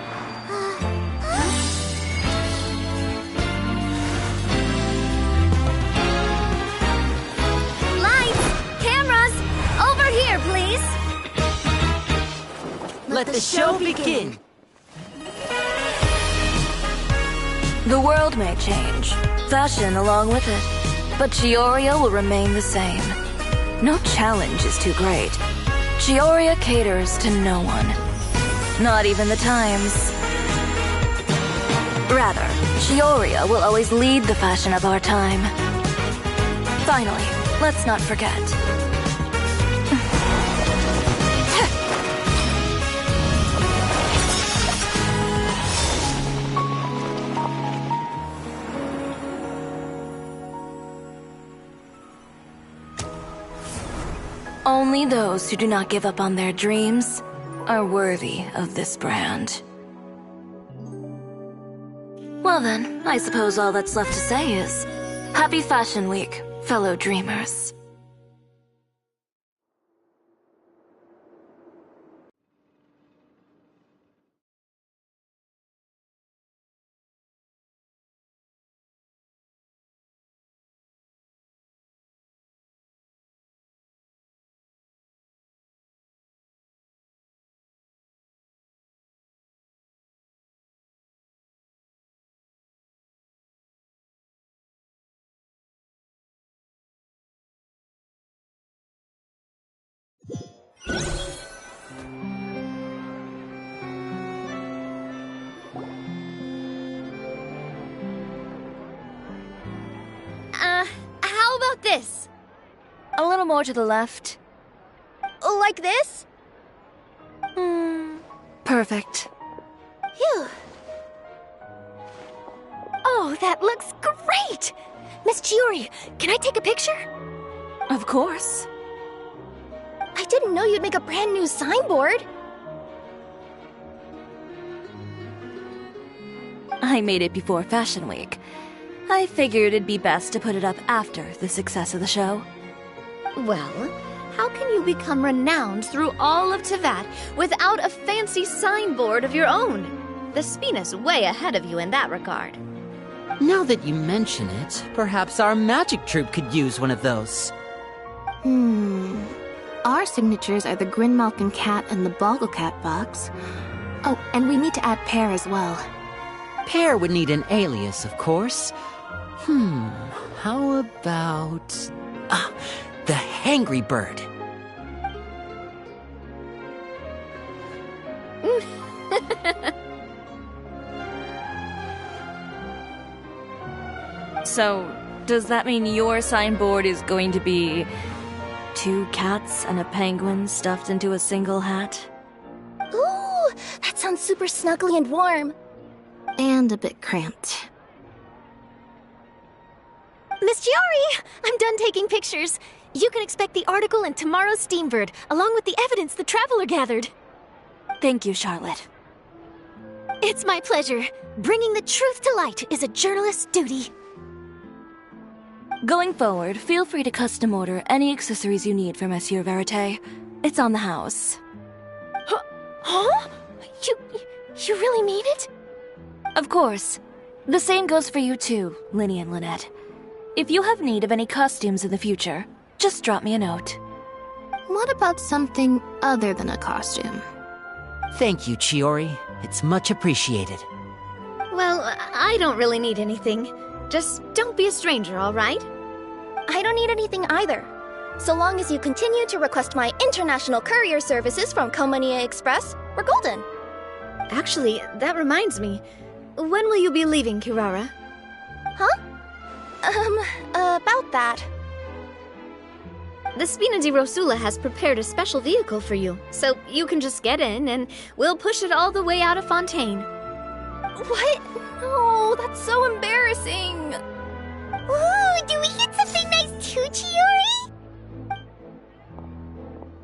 Lights! Cameras! Over here, please! Let the show begin! The world may change, fashion along with it, but Cisoria will remain the same. No challenge is too great. Cisoria caters to no one. Not even the times. Rather, Cisoria will always lead the fashion of our time. Finally, let's not forget. Only those who do not give up on their dreams are worthy of this brand. Well then, I suppose all that's left to say is, Happy Fashion Week, fellow dreamers. How about this? A little more to the left. Like this? Perfect. Phew. Oh, that looks great! Miss Chiori, can I take a picture? Of course. I didn't know you'd make a brand new signboard. I made it before Fashion Week. I figured it'd be best to put it up after the success of the show. Well, how can you become renowned through all of Tevat without a fancy signboard of your own? The Spina's way ahead of you in that regard. Now that you mention it, perhaps our magic troupe could use one of those. Our signatures are the Grinmalkin cat and the Bogglecat box. Oh, and we need to add Pear as well. Pear would need an alias, of course. How about... the Hangry Bird. So, does that mean your signboard is going to be 2 cats and a penguin stuffed into a single hat? Ooh, that sounds super snuggly and warm. And a bit cramped. Miss Chiori, I'm done taking pictures. You can expect the article in tomorrow's Steambird, along with the evidence the Traveler gathered. Thank you, Charlotte. It's my pleasure. Bringing the truth to light is a journalist's duty. Going forward, feel free to custom order any accessories you need for Monsieur Verite. It's on the house. Huh? You really mean it? Of course. The same goes for you too, Linny and Lynette. If you have need of any costumes in the future, just drop me a note. What about something other than a costume? Thank you, Chiori. It's much appreciated. Well, I don't really need anything. Just don't be a stranger, all right? I don't need anything either. So long as you continue to request my international courier services from Komania Express, we're golden. Actually, that reminds me. When will you be leaving, Kirara? Huh? About that. The Spina di Rosula has prepared a special vehicle for you, so you can just get in and we'll push it all the way out of Fontaine. What? No, that's so embarrassing. Ooh, do we get something nice too, Chiori?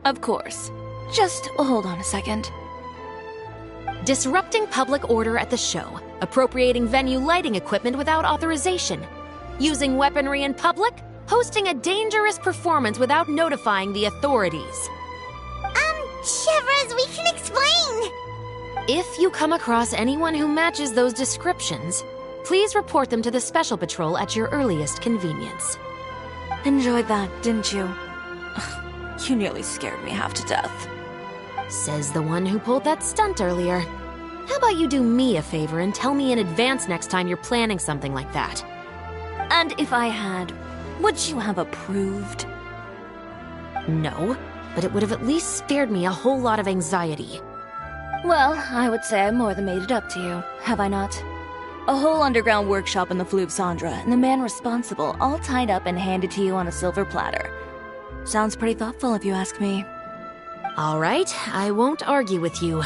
Of course. Just hold on a second. Disrupting public order at the show, appropriating venue lighting equipment without authorization, using weaponry in public, hosting a dangerous performance without notifying the authorities. Chevras, we can explain! If you come across anyone who matches those descriptions, please report them to the Special Patrol at your earliest convenience. Enjoyed that, didn't you? You nearly scared me half to death. Says the one who pulled that stunt earlier. How about you do me a favor and tell me in advance next time you're planning something like that? And if I had, would you have approved? No, but it would have at least spared me a whole lot of anxiety. Well, I would say I more than made it up to you, have I not? A whole underground workshop in the Fleuve Cendra, and the man responsible all tied up and handed to you on a silver platter. Sounds pretty thoughtful if you ask me. All right, I won't argue with you.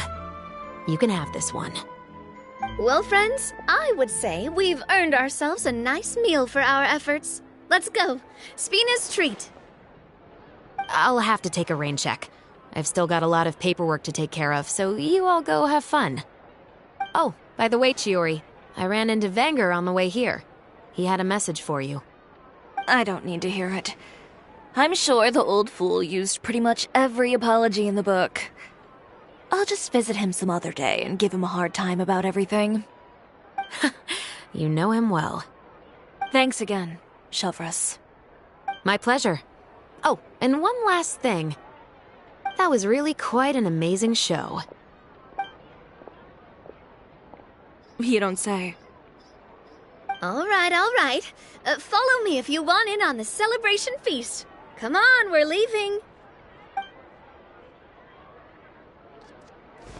You can have this one. Well, friends, I would say we've earned ourselves a nice meal for our efforts. Let's go. Spina's treat. I'll have to take a rain check. I've still got a lot of paperwork to take care of, so you all go have fun. Oh, by the way, Chiori, I ran into Wenger on the way here. He had a message for you. I don't need to hear it. I'm sure the old fool used pretty much every apology in the book. I'll just visit him some other day and give him a hard time about everything. You know him well. Thanks again, Chevras. My pleasure. Oh, and one last thing. That was really quite an amazing show. You don't say. All right. Follow me if you want in on the celebration feast. Come on, we're leaving.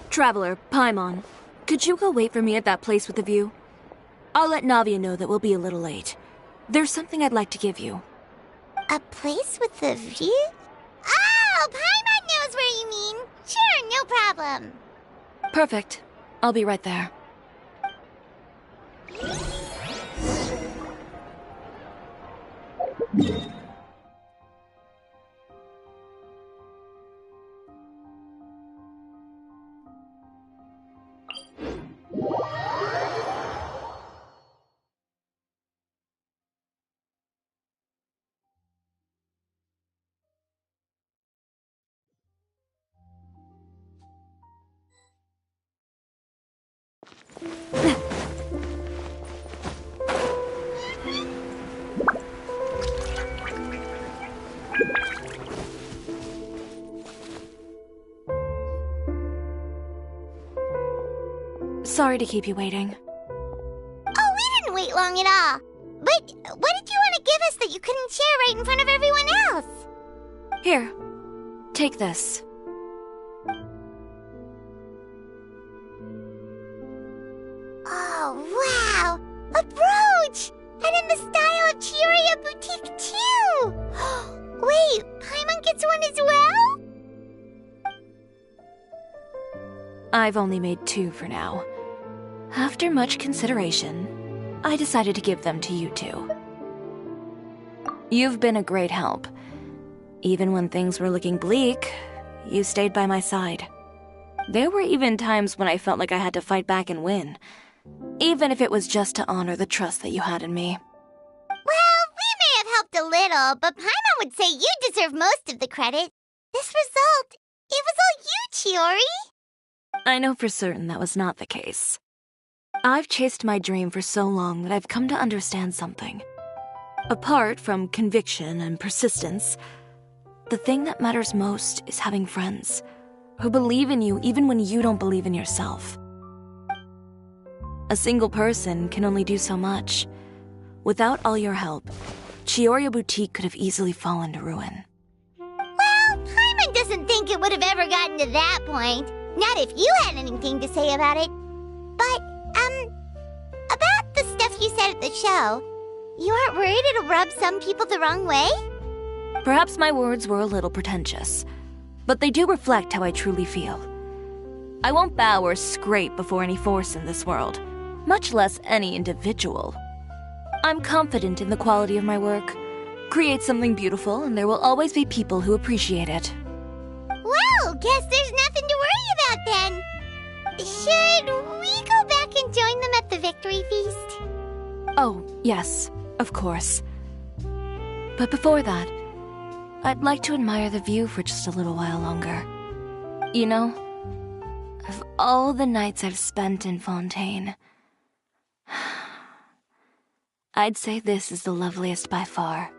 Traveler, Paimon, could you go wait for me at that place with the view? I'll let Navia know that we'll be a little late. There's something I'd like to give you. A place with a view? Oh, Paimon knows where you mean. Sure, no problem. Perfect. I'll be right there. Sorry to keep you waiting. Oh, we didn't wait long at all. But what did you want to give us that you couldn't share right in front of everyone else? Here, take this. Oh, wow! A brooch! And in the style gets one as well? I've only made 2 for now. After much consideration, I decided to give them to you 2. You've been a great help. Even when things were looking bleak, you stayed by my side. There were even times when I felt like I had to fight back and win, even if it was just to honor the trust that you had in me. Well, we may have helped a little, but Paimon would say you deserve most of the credit. This result, it was all you, Chiori. I know for certain that was not the case. I've chased my dream for so long that I've come to understand something. Apart from conviction and persistence, the thing that matters most is having friends who believe in you even when you don't believe in yourself. A single person can only do so much. Without all your help, Cisoria Boutique could have easily fallen to ruin. Well, Paimon doesn't think it would have ever gotten to that point. Not if you had anything to say about it. But, about the stuff you said at the show, you aren't worried it'll rub some people the wrong way? Perhaps my words were a little pretentious, but they do reflect how I truly feel. I won't bow or scrape before any force in this world, much less any individual. I'm confident in the quality of my work. Create something beautiful, and there will always be people who appreciate it. Well, guess there's nothing to worry about then. Should we go back and join them at the victory feast? Oh, yes, of course. But before that, I'd like to admire the view for just a little while longer. You know, of all the nights I've spent in Fontaine, I'd say this is the loveliest by far.